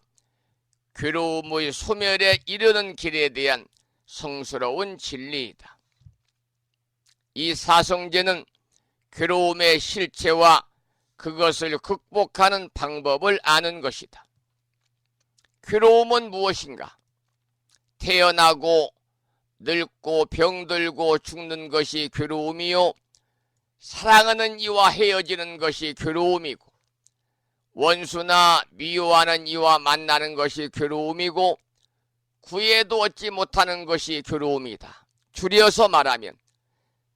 괴로움의 소멸에 이르는 길에 대한 성스러운 진리이다. 이 사성제는 괴로움의 실체와 그것을 극복하는 방법을 아는 것이다. 괴로움은 무엇인가? 태어나고 늙고 병들고 죽는 것이 괴로움이요, 사랑하는 이와 헤어지는 것이 괴로움이고, 원수나 미워하는 이와 만나는 것이 괴로움이고, 구애도 얻지 못하는 것이 괴로움이다. 줄여서 말하면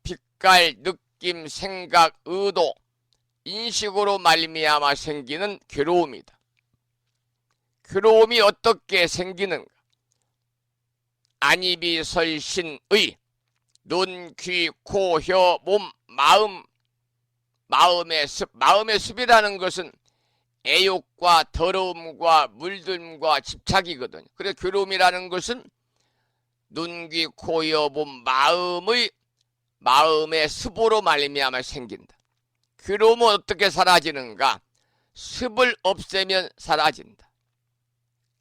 빛깔, 느낌, 생각, 의도, 인식으로 말미암아 생기는 괴로움이다. 괴로움이 어떻게 생기는가? 안입이 설신의 눈, 귀, 코, 혀, 몸, 마음의 습. 마음의 습이라는 것은 애욕과 더러움과 물듦과 집착이거든요. 그래서 괴로움이라는 것은 눈, 귀, 코, 혀, 몸, 마음의 습으로 말미암아 생긴다. 괴로움은 어떻게 사라지는가? 습을 없애면 사라진다.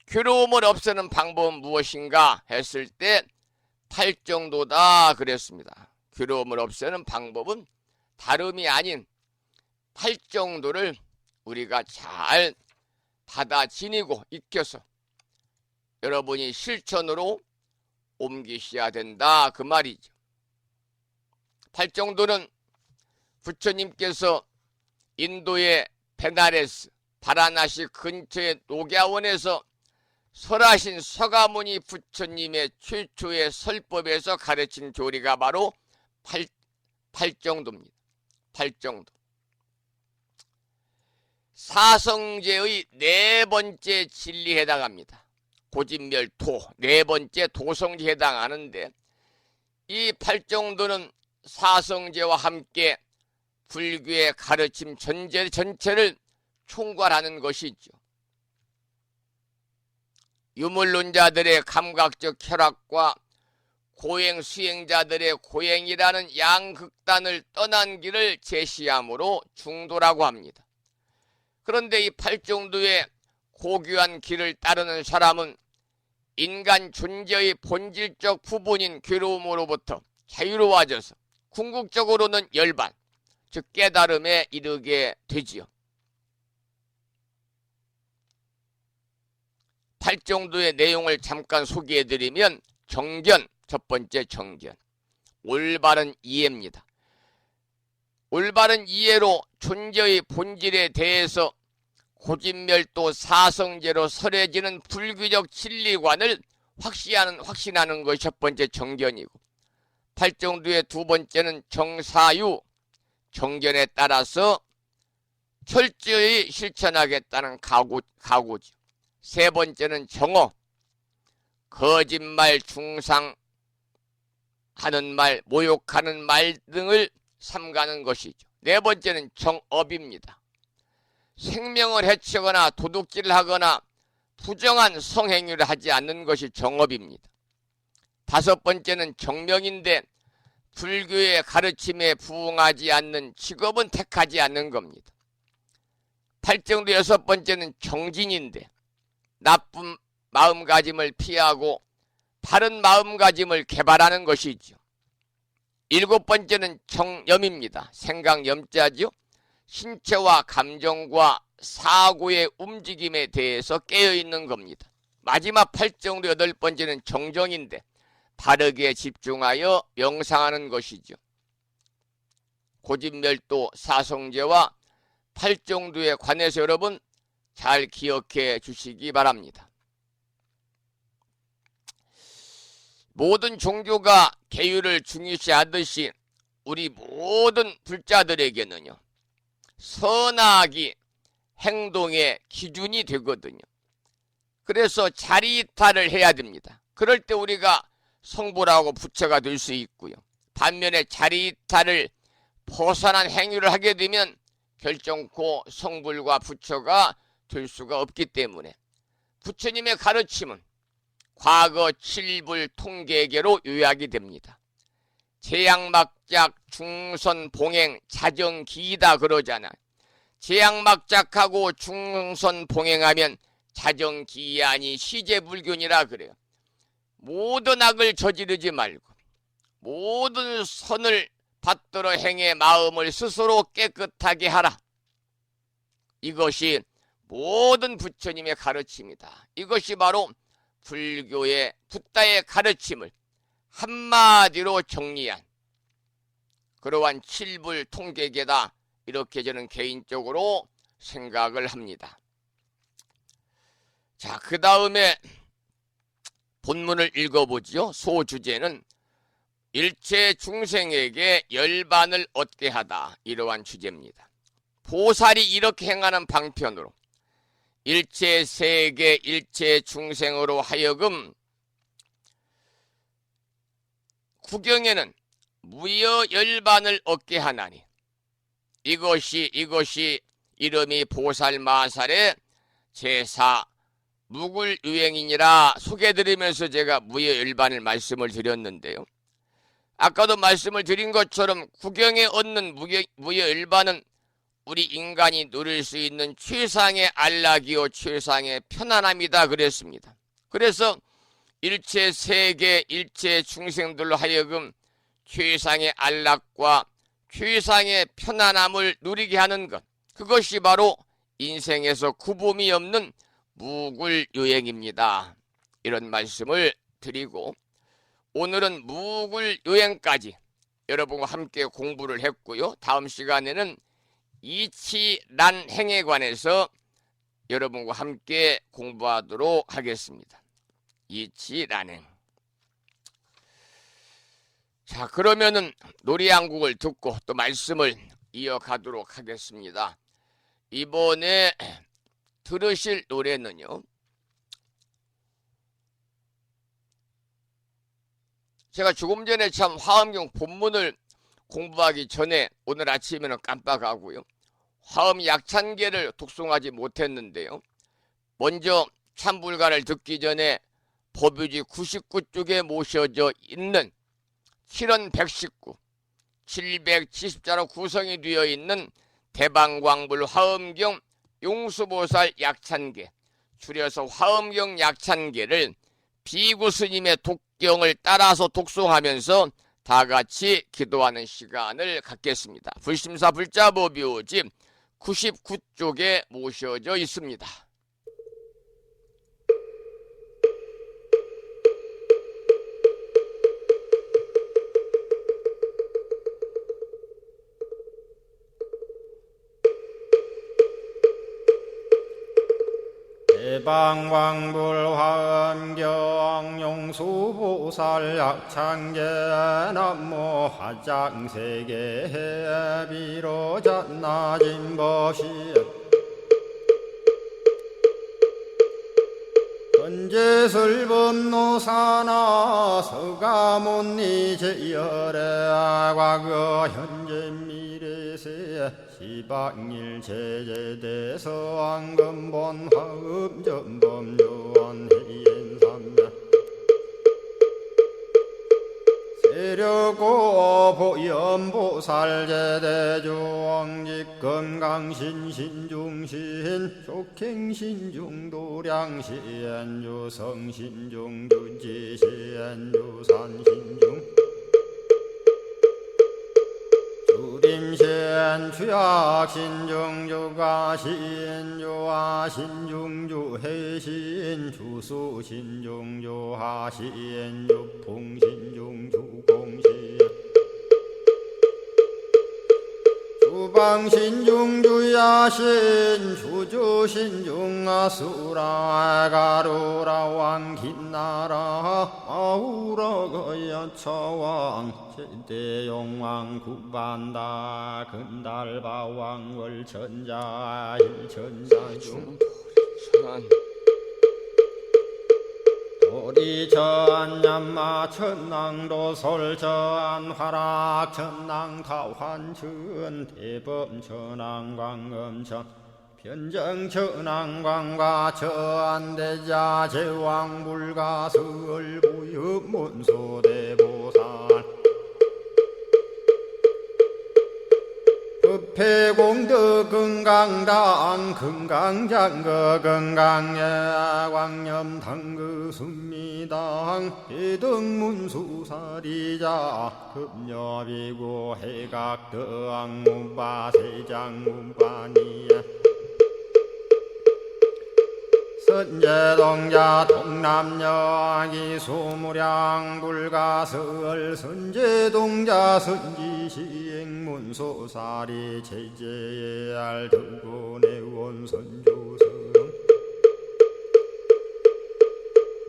괴로움을 없애는 방법은 무엇인가 했을 때 팔정도다 그랬습니다. 괴로움을 없애는 방법은 다름이 아닌 팔정도를 우리가 잘 받아 지니고 익혀서 여러분이 실천으로 옮기셔야 된다 그 말이죠. 팔정도는 부처님께서 인도에 베나레스, 바라나시 근처의 녹야원에서 설하신 서가모니 부처님의 최초의 설법에서 가르친 교리가 바로 팔정도입니다. 팔정도. 사성제의 네 번째 진리에 해당합니다. 고진멸토 네 번째 도성지에 해당하는데, 이 팔정도는 사성제와 함께 불교의 가르침 전체를 총괄하는 것이죠. 유물론자들의 감각적 쾌락과 고행 수행자들의 고행이라는 양극단을 떠난 길을 제시하므로 중도라고 합니다. 그런데 이 팔정도의 고귀한 길을 따르는 사람은 인간 존재의 본질적 부분인 괴로움으로부터 자유로워져서 궁극적으로는 열반, 즉 깨달음에 이르게 되지요. 팔정도의 내용을 잠깐 소개해드리면, 정견, 첫 번째 정견, 올바른 이해입니다. 올바른 이해로 존재의 본질에 대해서 고진멸도 사성제로 설해지는 불교적 진리관을 확신하는 것이 첫 번째 정견이고, 팔정도의 두 번째는 정사유, 정견에 따라서 철저히 실천하겠다는 각오죠. 세 번째는 정어, 거짓말, 중상하는 말, 모욕하는 말 등을 삼가는 것이죠. 네 번째는 정업입니다. 생명을 해치거나 도둑질을 하거나 부정한 성행위를 하지 않는 것이 정업입니다. 다섯 번째는 정명인데, 불교의 가르침에 부응하지 않는 직업은 택하지 않는 겁니다. 팔정도 여섯 번째는 정진인데, 나쁜 마음가짐을 피하고 바른 마음가짐을 개발하는 것이죠. 일곱 번째는 정염입니다. 생각염자죠. 신체와 감정과 사고의 움직임에 대해서 깨어있는 겁니다. 마지막 팔정도 여덟 번째는 정정인데, 바르게 집중하여 명상하는 것이죠. 고진멸도 사성제와 팔정도에 관해서 여러분 잘 기억해 주시기 바랍니다. 모든 종교가 계율을 중요시하듯이 우리 모든 불자들에게는요, 선악이 행동의 기준이 되거든요. 그래서 자리이탈을 해야 됩니다. 그럴 때 우리가 성불하고 부처가 될 수 있고요. 반면에 자리이탈을 벗어난 행위를 하게 되면 결정코 성불과 부처가 될 수가 없기 때문에 부처님의 가르침은 과거 칠불 통계계로 요약이 됩니다. 재앙막작, 중선봉행, 자정기이다 그러잖아. 재앙막작하고 중선봉행하면 자정기이 시제불균이라 그래요. 모든 악을 저지르지 말고 모든 선을 받들어 행해 마음을 스스로 깨끗하게 하라. 이것이 모든 부처님의 가르침이다. 이것이 바로 불교의 붓다의 가르침을 한마디로 정리한 그러한 칠불 통계계다. 이렇게 저는 개인적으로 생각을 합니다. 자, 그 다음에 본문을 읽어보지요. 소주제는 일체 중생에게 열반을 얻게 하다. 이러한 주제입니다. 보살이 이렇게 행하는 방편으로 일체 세계 일체 중생으로 하여금 구경에는 무여 열반을 얻게 하나니, 이것이 이름이 보살마살의 제사 무굴유행이니라 소개드리면서 제가 무여 열반을 말씀을 드렸는데요. 아까도 말씀을 드린 것처럼 구경에 얻는 무여 열반은 우리 인간이 누릴 수 있는 최상의 안락이요 최상의 편안함이다 그랬습니다. 그래서 일체 세계 일체 중생들로 하여금 최상의 안락과 최상의 편안함을 누리게 하는 것, 그것이 바로 인생에서 구분이 없는 무굴유행입니다. 이런 말씀을 드리고, 오늘은 무굴유행까지 여러분과 함께 공부를 했고요. 다음 시간에는 이치란행에 관해서 여러분과 함께 공부하도록 하겠습니다. 이치란행. 자, 그러면은 노래 한 곡을 듣고 또 말씀을 이어가도록 하겠습니다. 이번에 들으실 노래는요, 제가 조금 전에 참 화엄경 본문을 공부하기 전에 오늘 아침에는 깜빡하고요, 화엄 약찬계를 독송하지 못했는데요, 먼저 참불가를 듣기 전에 법유지 99쪽에 모셔져 있는 7원 119, 770자로 구성이 되어 있는 대방광불 화엄경 용수보살 약찬계, 줄여서 화엄경 약찬계를 비구스님의 독경을 따라서 독송하면서 다 같이 기도하는 시간을 갖겠습니다. 불심사 불자법유지 99쪽에 모셔져 있습니다. 대방광불 화엄경 용수보살 약찬계 남모 화장세계 비로잔나진 법시 헌재설법노사나 서가몬니 제열의 과거 현재 미래세 시방일 제제대서 왕금본 화음전범요한 해인삼야 세력고 보연보살 제대주왕직 건강신신중신 족행신중도량신 유성신중 주지신 유산신중 주림신 주약신중 주가신 주하신중 주해신 주수신중 주하신 주풍신중 주공신 주방신중 주야신 주주신중 아수라 가루라 왕긴나라 아우라 거야차왕 제대용왕 구반다 근달바왕 월천자 일천자중 도리천 얌마 천낭도 솔천 화락 천낭 타환천 대범 천왕 광음천 변정 천왕 광과 천대자 제왕 불가 설부유 문소대보살 급회공덕 건강당 건강장거 건강예 광염당그 순미당 해등문수사리자 급여비고 해각덕 문바세장 문바니야 선제동자 동남여기 수무량 불가설 선제동자 선지시행문소사리 제제알 등군의원 선주성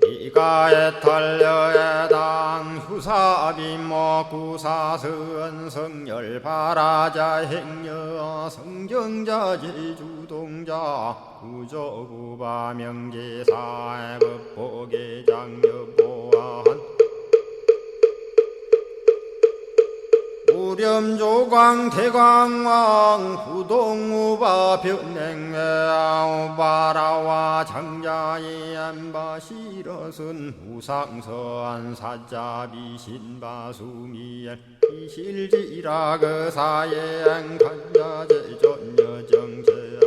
이가에 탈려에당 후사비모 구사선 성열바라자 행여 성정자 제주동자 구조구바 명제사 법보계장여보안 우렴조광 대광왕 부동우바 변냉외 우바라와 장자이 안바시러슨 우상서안 사자비 신바수미엘 이실지라 그 사예안 간자제존여정제야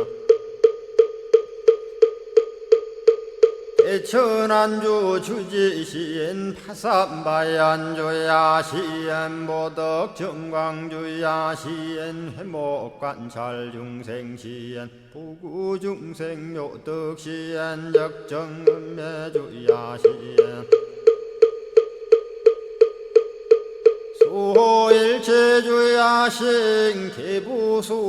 대천안주 주지시엔 파산바얀주야 시엔 보덕 정광주야 시엔 회목관찰 중생시엔 부구중생 요덕시엔 적정음매주야 시엔 수호일체 대주야신 기부수하주야신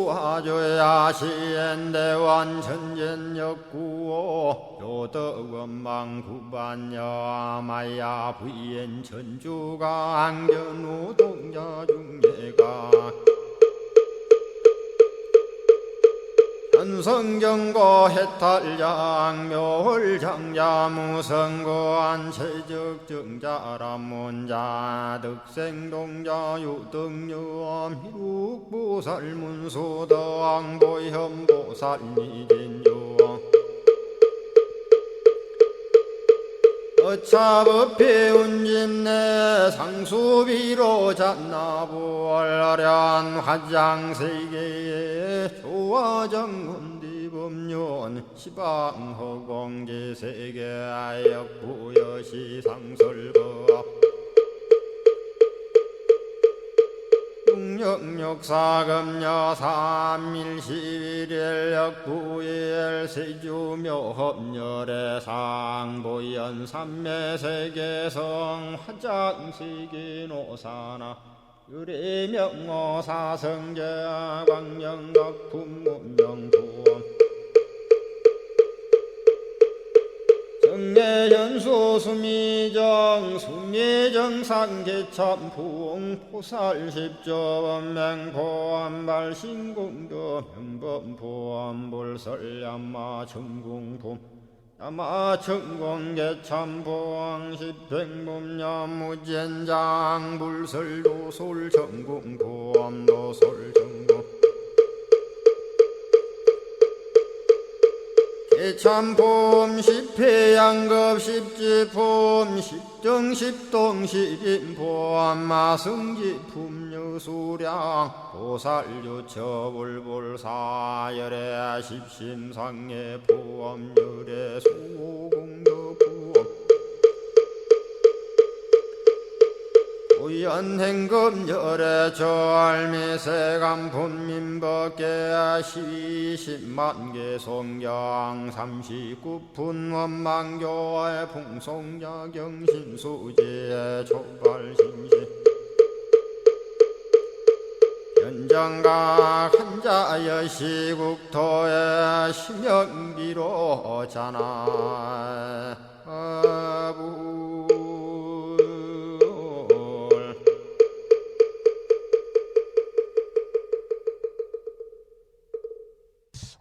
대원천전역구오 요덕원망구반야 마야 부인 천주가 안견우 동자중예가 현성경고 해탈장 묘홀장자 무성고한 최적정자람문자 득생동자 유등유엄 희룩보살문수덕보현보살미진유 어차법피 운집내 상수비로 잡나부얼라련 화장세계에 조화정문디법륜 시방허공지세계 아역부여시상설법 육력사금여 삼일시일역부일 세주묘협열의 상보연 삼매세계성 화장시기노사나 유리명어사성제 광명각품문명부엄 정례연수 수미정 수미정상계참풍 포살십조원맹포암발신공도 명범포암불설야마 천궁품 야마천공계참포항 십행범야무젠장 불설도솔천궁포암도솔천궁 참폼 십회양급 십지폼 십정십동 십인포 마승지품 여수량 보살유처불불사열의 십심상의 포함열의 수공덕부엄 우연행금열의 저알미세간품민법계 시십만개 송경 39분 원망교의 풍송야경신수지의 촉발신시 현정각 한자여 시국토의 심영비로 자나 아부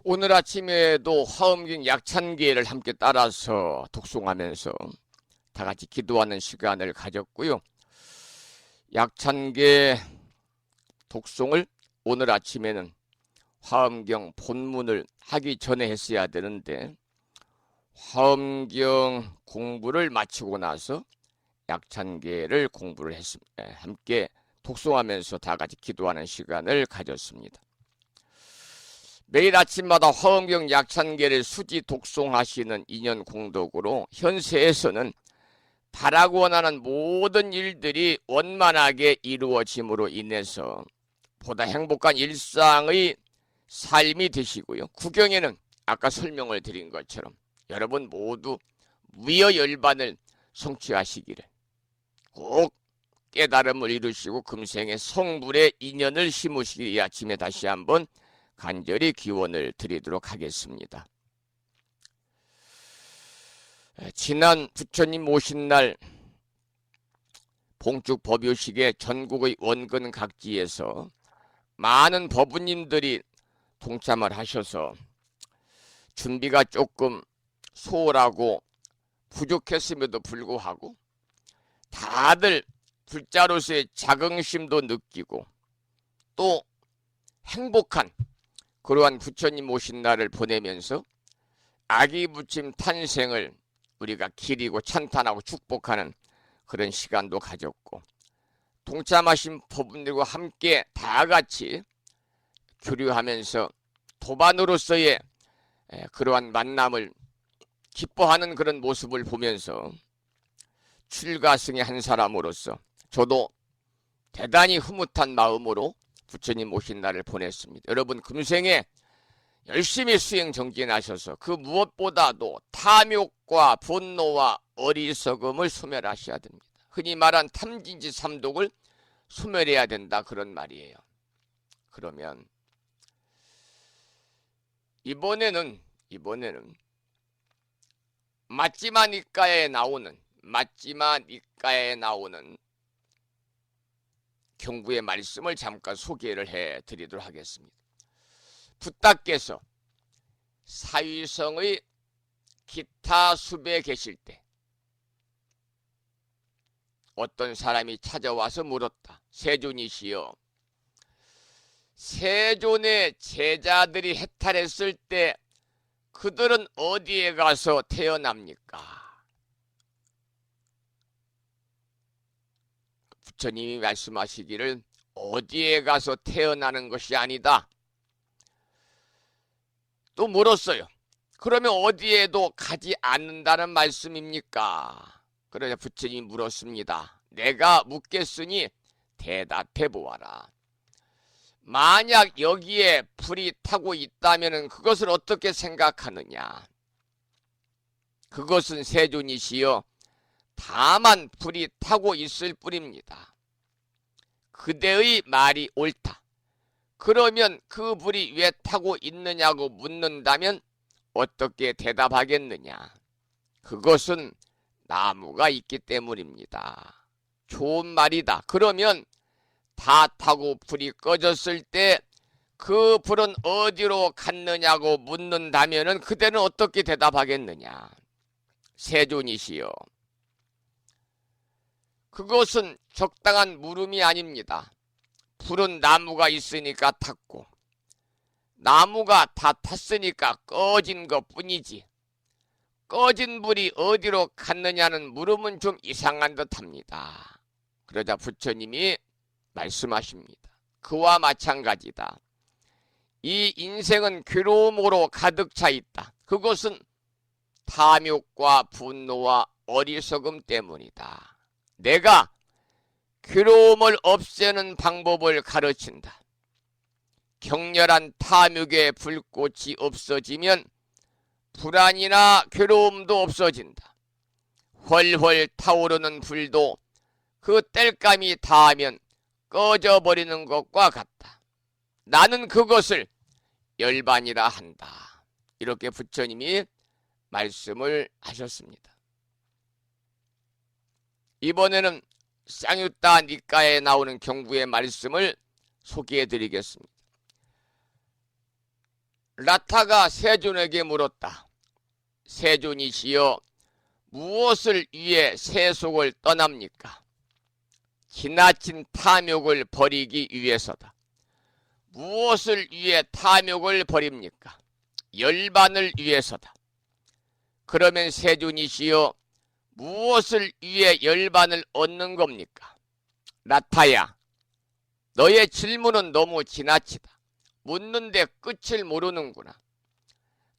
오늘 아침에도 화엄경 약찬기를 함께 따라서 독송하면서 다 같이 기도하는 시간을 가졌고요. 약찬기 독송을 오늘 아침에는 화엄경 본문을 하기 전에 했어야 되는데 화엄경 공부를 마치고 나서 약찬기를 공부를 했습니다. 함께 독송하면서 다 같이 기도하는 시간을 가졌습니다. 매일 아침마다 화엄경 약찬계를 수지 독송하시는 인연 공덕으로 현세에서는 바라고 원하는 모든 일들이 원만하게 이루어짐으로 인해서 보다 행복한 일상의 삶이 되시고요. 구경에는 아까 설명을 드린 것처럼 여러분 모두 무여열반을 성취하시기를 꼭 깨달음을 이루시고 금생의 성불의 인연을 심으시기 이 아침에 다시 한번 간절히 기원을 드리도록 하겠습니다. 지난 부처님 모신 날 봉축 법요식에 전국의 원근 각지에서 많은 법부님들이 동참을 하셔서 준비가 조금 소홀하고 부족했음에도 불구하고 다들 불자로서의 자긍심도 느끼고 또 행복한 그러한 부처님 오신 날을 보내면서 아기 부처님 탄생을 우리가 기리고 찬탄하고 축복하는 그런 시간도 가졌고 동참하신 법분들과 함께 다 같이 교류하면서 도반으로서의 그러한 만남을 기뻐하는 그런 모습을 보면서 출가승의 한 사람으로서 저도 대단히 흐뭇한 마음으로 부처님 오신 날을 보냈습니다. 여러분 금생에 열심히 수행 정진하셔서 그 무엇보다도 탐욕과 분노와 어리석음을 소멸하셔야 됩니다. 흔히 말한 탐진지 삼독을 소멸해야 된다 그런 말이에요. 그러면 이번에는 맞지마 니까에 나오는 경구의 말씀을 잠깐 소개를 해 드리도록 하겠습니다. 붓다께서 사위성의 기타 숲에 계실 때 어떤 사람이 찾아와서 물었다. 세존이시여, 세존의 제자들이 해탈했을 때 그들은 어디에 가서 태어납니까? 부처님이 말씀하시기를 어디에 가서 태어나는 것이 아니다. 또 물었어요. 그러면 어디에도 가지 않는다는 말씀입니까? 그러자 부처님이 물었습니다. 내가 묻겠으니 대답해 보아라. 만약 여기에 불이 타고 있다면 그것을 어떻게 생각하느냐? 그것은 세존이시여 다만 불이 타고 있을 뿐입니다. 그대의 말이 옳다. 그러면 그 불이 왜 타고 있느냐고 묻는다면 어떻게 대답하겠느냐? 그것은 나무가 있기 때문입니다. 좋은 말이다. 그러면 다 타고 불이 꺼졌을 때 그 불은 어디로 갔느냐고 묻는다면 그대는 어떻게 대답하겠느냐? 세존이시여, 그것은 적당한 물음이 아닙니다. 불은 나무가 있으니까 탔고 나무가 다 탔으니까 꺼진 것뿐이지 꺼진 불이 어디로 갔느냐는 물음은 좀 이상한 듯합니다. 그러자 부처님이 말씀하십니다. 그와 마찬가지다. 이 인생은 괴로움으로 가득 차 있다. 그것은 탐욕과 분노와 어리석음 때문이다. 내가 괴로움을 없애는 방법을 가르친다. 격렬한 탐욕의 불꽃이 없어지면 불안이나 괴로움도 없어진다. 훨훨 타오르는 불도 그 땔감이 닿으면 꺼져버리는 것과 같다. 나는 그것을 열반이라 한다. 이렇게 부처님이 말씀을 하셨습니다. 이번에는 쌍유따 니까에 나오는 경구의 말씀을 소개해 드리겠습니다. 라타가 세존에게 물었다. 세존이시여, 무엇을 위해 세속을 떠납니까? 지나친 탐욕을 버리기 위해서다. 무엇을 위해 탐욕을 버립니까? 열반을 위해서다. 그러면 세존이시여, 무엇을 위해 열반을 얻는 겁니까? 라타야, 너의 질문은 너무 지나치다. 묻는데 끝을 모르는구나.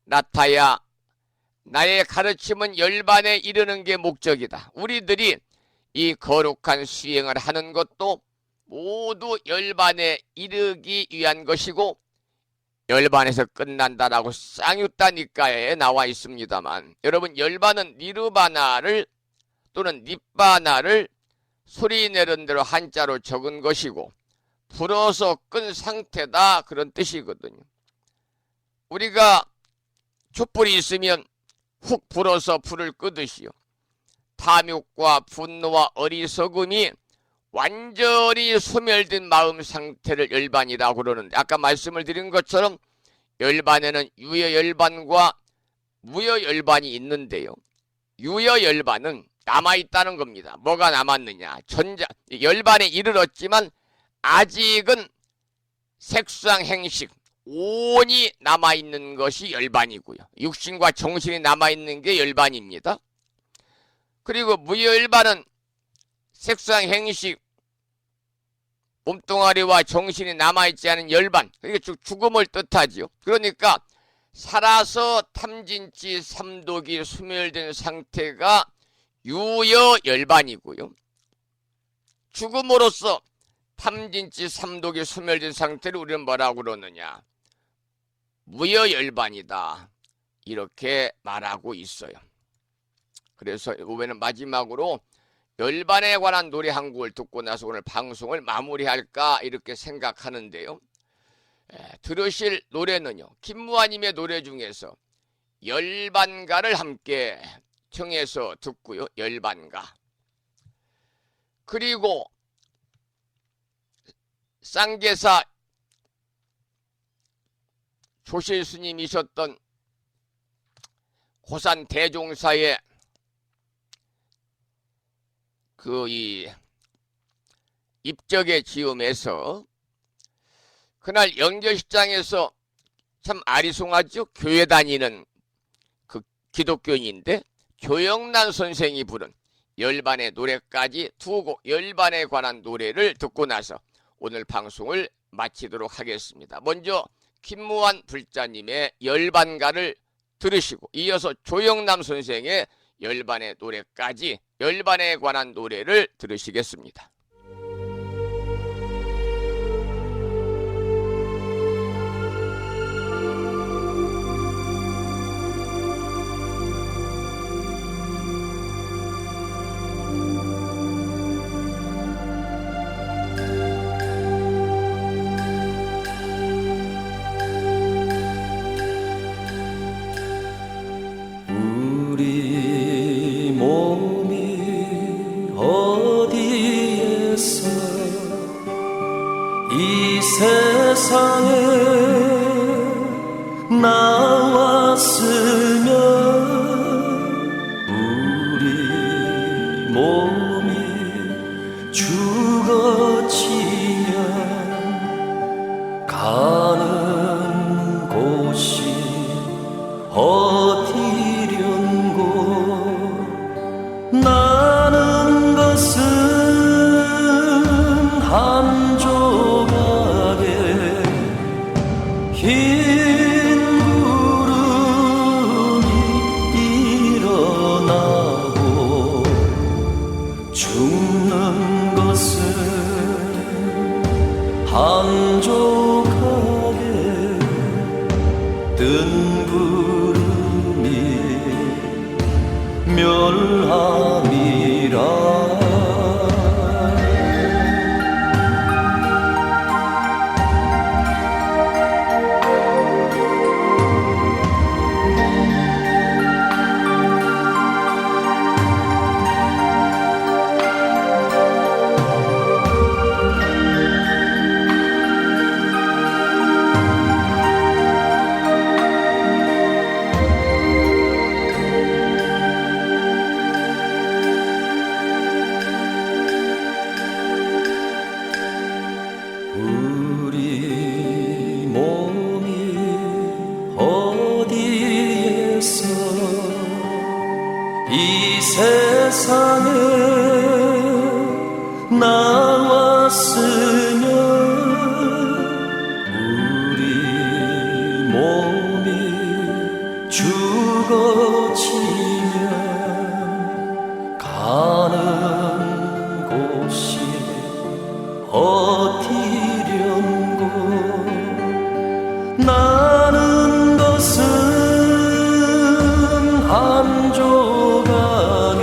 라타야, 나의 가르침은 열반에 이르는 게 목적이다. 우리들이 이 거룩한 수행을 하는 것도 모두 열반에 이르기 위한 것이고 열반에서 끝난다라고 쌍유따 니까에 나와 있습니다만, 여러분, 열반은 니르바나를 또는 닛바나를 소리 내는 대로 한자로 적은 것이고 불어서 끈 상태다 그런 뜻이거든요. 우리가 촛불이 있으면 훅 불어서 불을 끄듯이요. 탐욕과 분노와 어리석음이 완전히 소멸된 마음 상태를 열반이라고 그러는데, 아까 말씀을 드린 것처럼 열반에는 유여열반과 무여열반이 있는데요. 유여열반은 남아있다는 겁니다. 뭐가 남았느냐? 열반에 이르렀지만 아직은 색수상 행식 온이 남아있는 것이 열반이고요. 육신과 정신이 남아있는 게 열반입니다. 그리고 무여열반은 색수상 행식 몸뚱아리와 정신이 남아있지 않은 열반, 그러니까 죽음을 뜻하지요. 그러니까 살아서 탐진치 삼독이 소멸된 상태가 유여열반이고요. 죽음으로써 탐진치 삼독이 소멸된 상태를 우리는 뭐라고 그러느냐? 무여열반이다. 이렇게 말하고 있어요. 그래서 이번에는 마지막으로 열반에 관한 노래 한 곡을 듣고 나서 오늘 방송을 마무리할까 이렇게 생각하는데요. 들으실 노래는요, 김무아님의 노래 중에서 열반가를 함께 청해서 듣고요. 열반가. 그리고 쌍계사 조실스님이셨던 고산 대종사의 이 입적의 지음에서 그날 연결식장에서 참 아리송하죠. 교회 다니는 그 기독교인인데 조영란 선생이 부른 열반의 노래까지 두 곡, 열반에 관한 노래를 듣고 나서 오늘 방송을 마치도록 하겠습니다. 먼저 김무한 불자님의 열반가를 들으시고 이어서 조영남 선생의 열반의 노래까지 열반에 관한 노래를 들으시겠습니다. 우리 몸이 어디에서 이 세상에 나왔으면 우리 몸이 죽어지면 가는 곳이 어디련고 나는 것은 한 조각의 흰 구름이 일어나고 죽는 것은 한 조각의 뜬 구름이 멸함이라 우리 몸이 어디에서 이 세상에 나왔으면 우리 몸이 죽어지면 가는 곳이 어디련고 나는 것은 한 조각의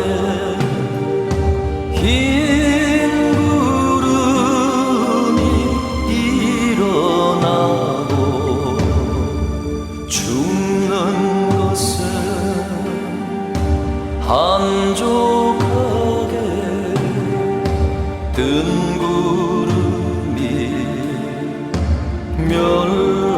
흰 구름이 일어나고 죽는 것은 한 조각의 뜬 구름이 멸함이라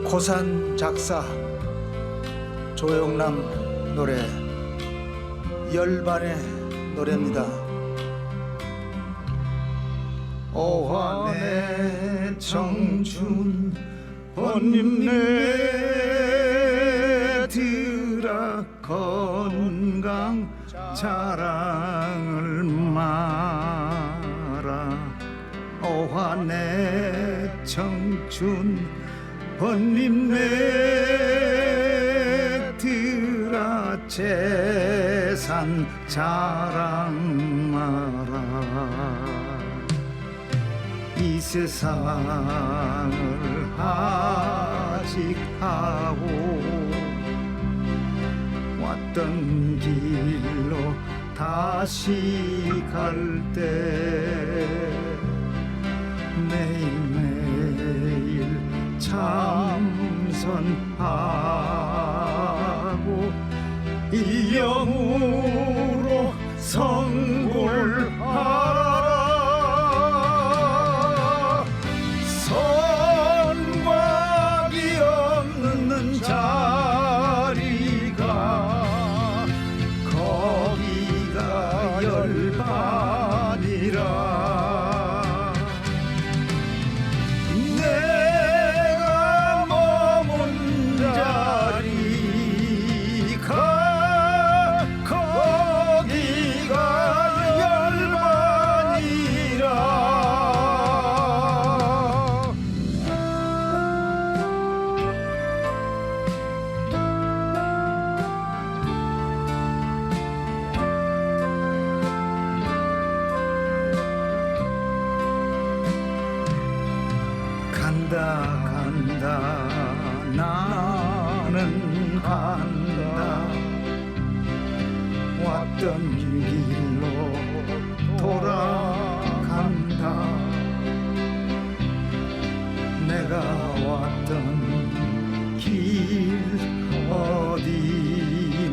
고산 작사 조영남 노래 열반의 노래입니다. 오환의 청춘 본님네 들아 건강 자랑을 마라. 오환의 청춘 본님네 들아 재산 자랑 마라. 이 세상을 아직 하고 왔던 길로 다시 갈 때 매일매일 참선하고 이 영으로 성불하라. 선박이 없는 자리가 거기가 열반이라. 내가 머문 자리가 거기가 열반이라. 간다 나는 간다. 왔던 길로 돌아간다. 내가 왔던 길 어디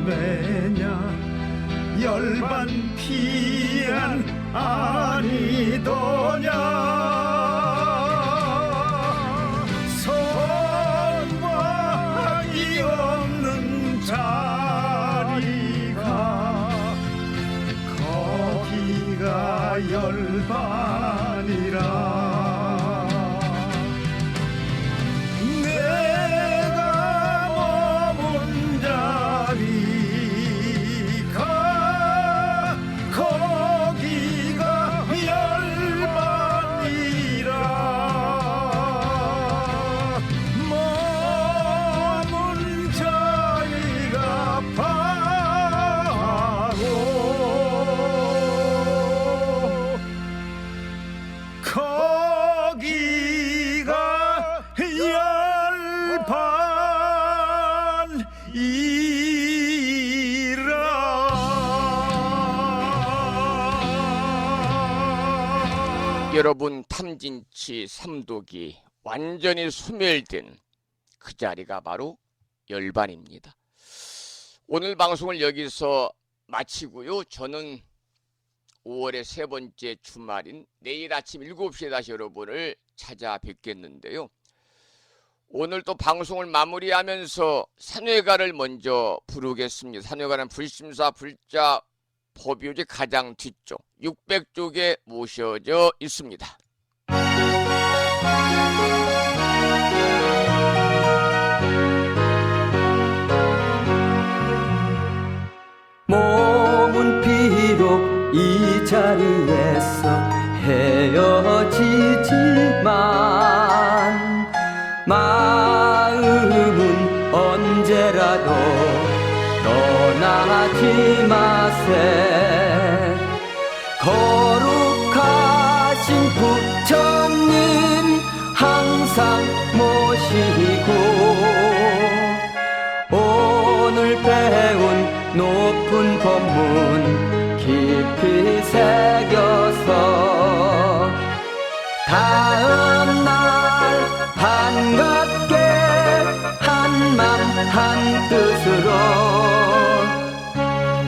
매냐. 열반 피한 아니더냐. 선박이 없는 자리가 거기가 열반이라. 내가 머문 자리가 거기가 열반이라. 머문 자리가 바로 거기가 열반이라. 여러분, 탐진치 삼독이 완전히 소멸된 그 자리가 바로 열반입니다. 오늘 방송을 여기서 마치고요. 저는 5월의 세 번째 주말인 내일 아침 7시에 다시 여러분을 찾아뵙겠는데요. 오늘 또 방송을 마무리하면서 산회가를 먼저 부르겠습니다. 산회가는 불심사 불자 법요지 가장 뒤쪽 600쪽에 모셔져 있습니다. 몸은 비록 이 자리에서 헤어지지만 마음은 언제라도 떠나지 마세. 거룩하신 부처님 항상 모시고 오늘 배운 높은 법문 깊이 새겨서 다음날 반갑게 한맘 한뜻으로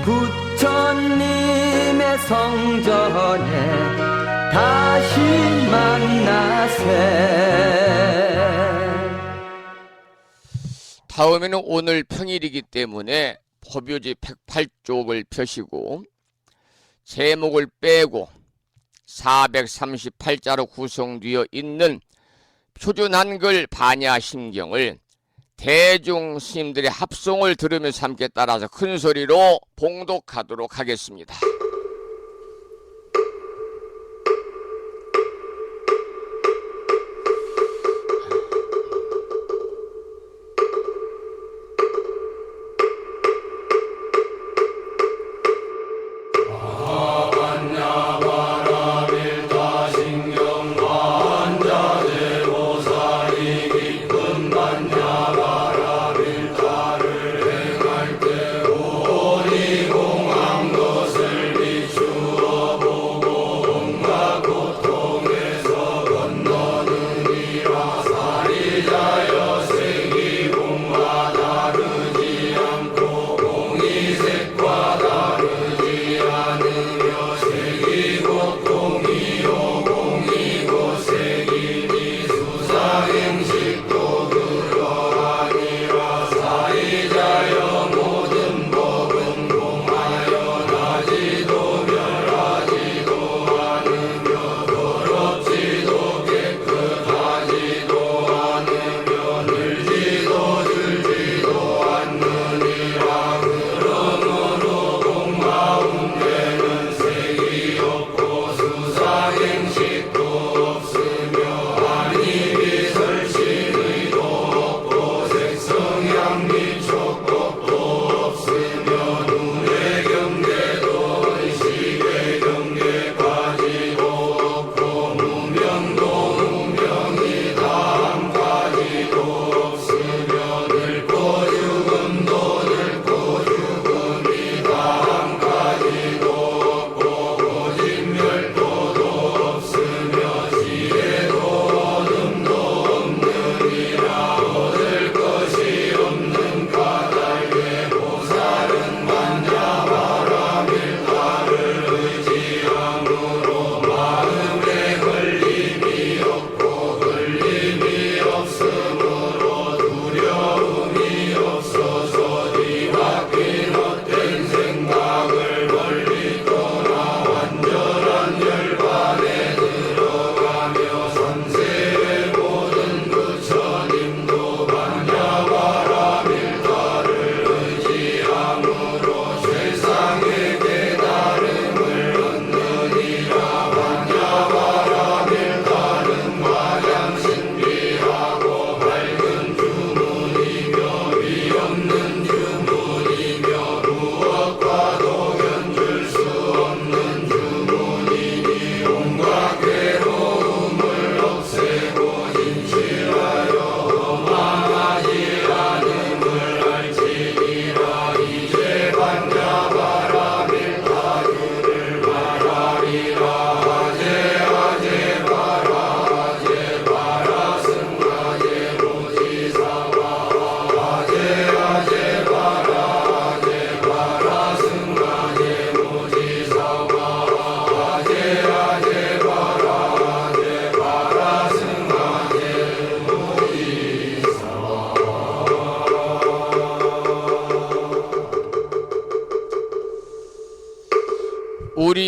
부처님의 성전에 다시 만나세. 다음에는 오늘 평일이기 때문에 법요지 108쪽을 펴시고 제목을 빼고 438자로 구성되어 있는 표준 한글 반야심경을 대중 스님들의 합송을 들으면서 함께 따라서 큰 소리로 봉독하도록 하겠습니다. 바라밀다 신경 관자재고사리기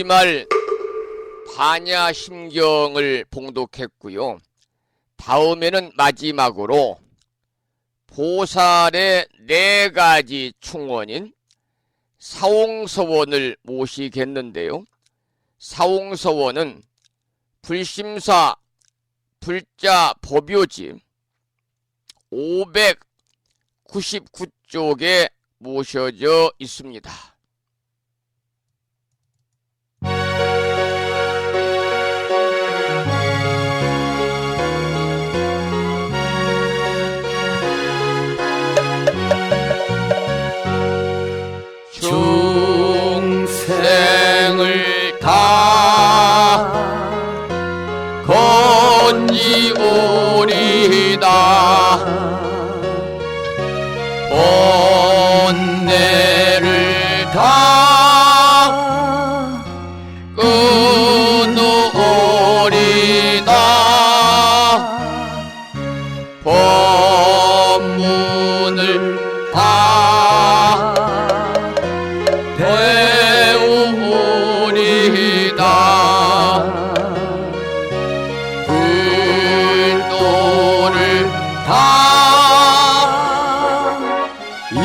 주지말 반야심경을 봉독했고요. 다음에는 마지막으로 보살의 4가지 충원인 사홍서원을 모시겠는데요. 사홍서원은 불심사 불자 법요지 599쪽에 모셔져 있습니다. 중생을 다 건지오리다 번뇌를 다 끊어오리다 법문을 다 배우오리다 불도를 다 이루오리다.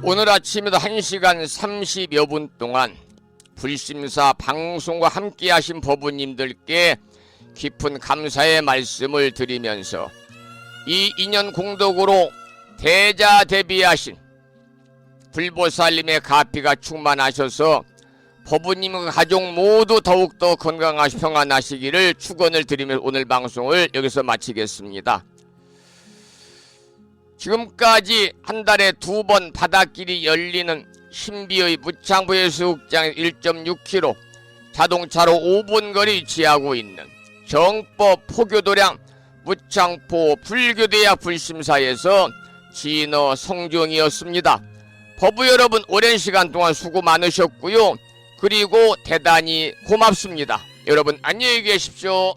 오늘 아침에도 1시간 30여 분 동안 불심사 방송과 함께 하신 법부님들께 깊은 감사의 말씀을 드리면서 이 인연 공덕으로 대자대비하신 불보살님의 가피가 충만하셔서 법부님과 가족 모두 더욱더 건강하시 평안하시기를 축원을 드리며 오늘 방송을 여기서 마치겠습니다. 지금까지 한 달에 2번 바닷길이 열리는 신비의 무창부해수욕장 1.6km 자동차로 5분 거리 위치하고 있는 정법 포교도량 무창포 불교대학 불심사에서 진어 성종이었습니다. 법부 여러분 오랜 시간 동안 수고 많으셨고요. 그리고 대단히 고맙습니다. 여러분 안녕히 계십시오.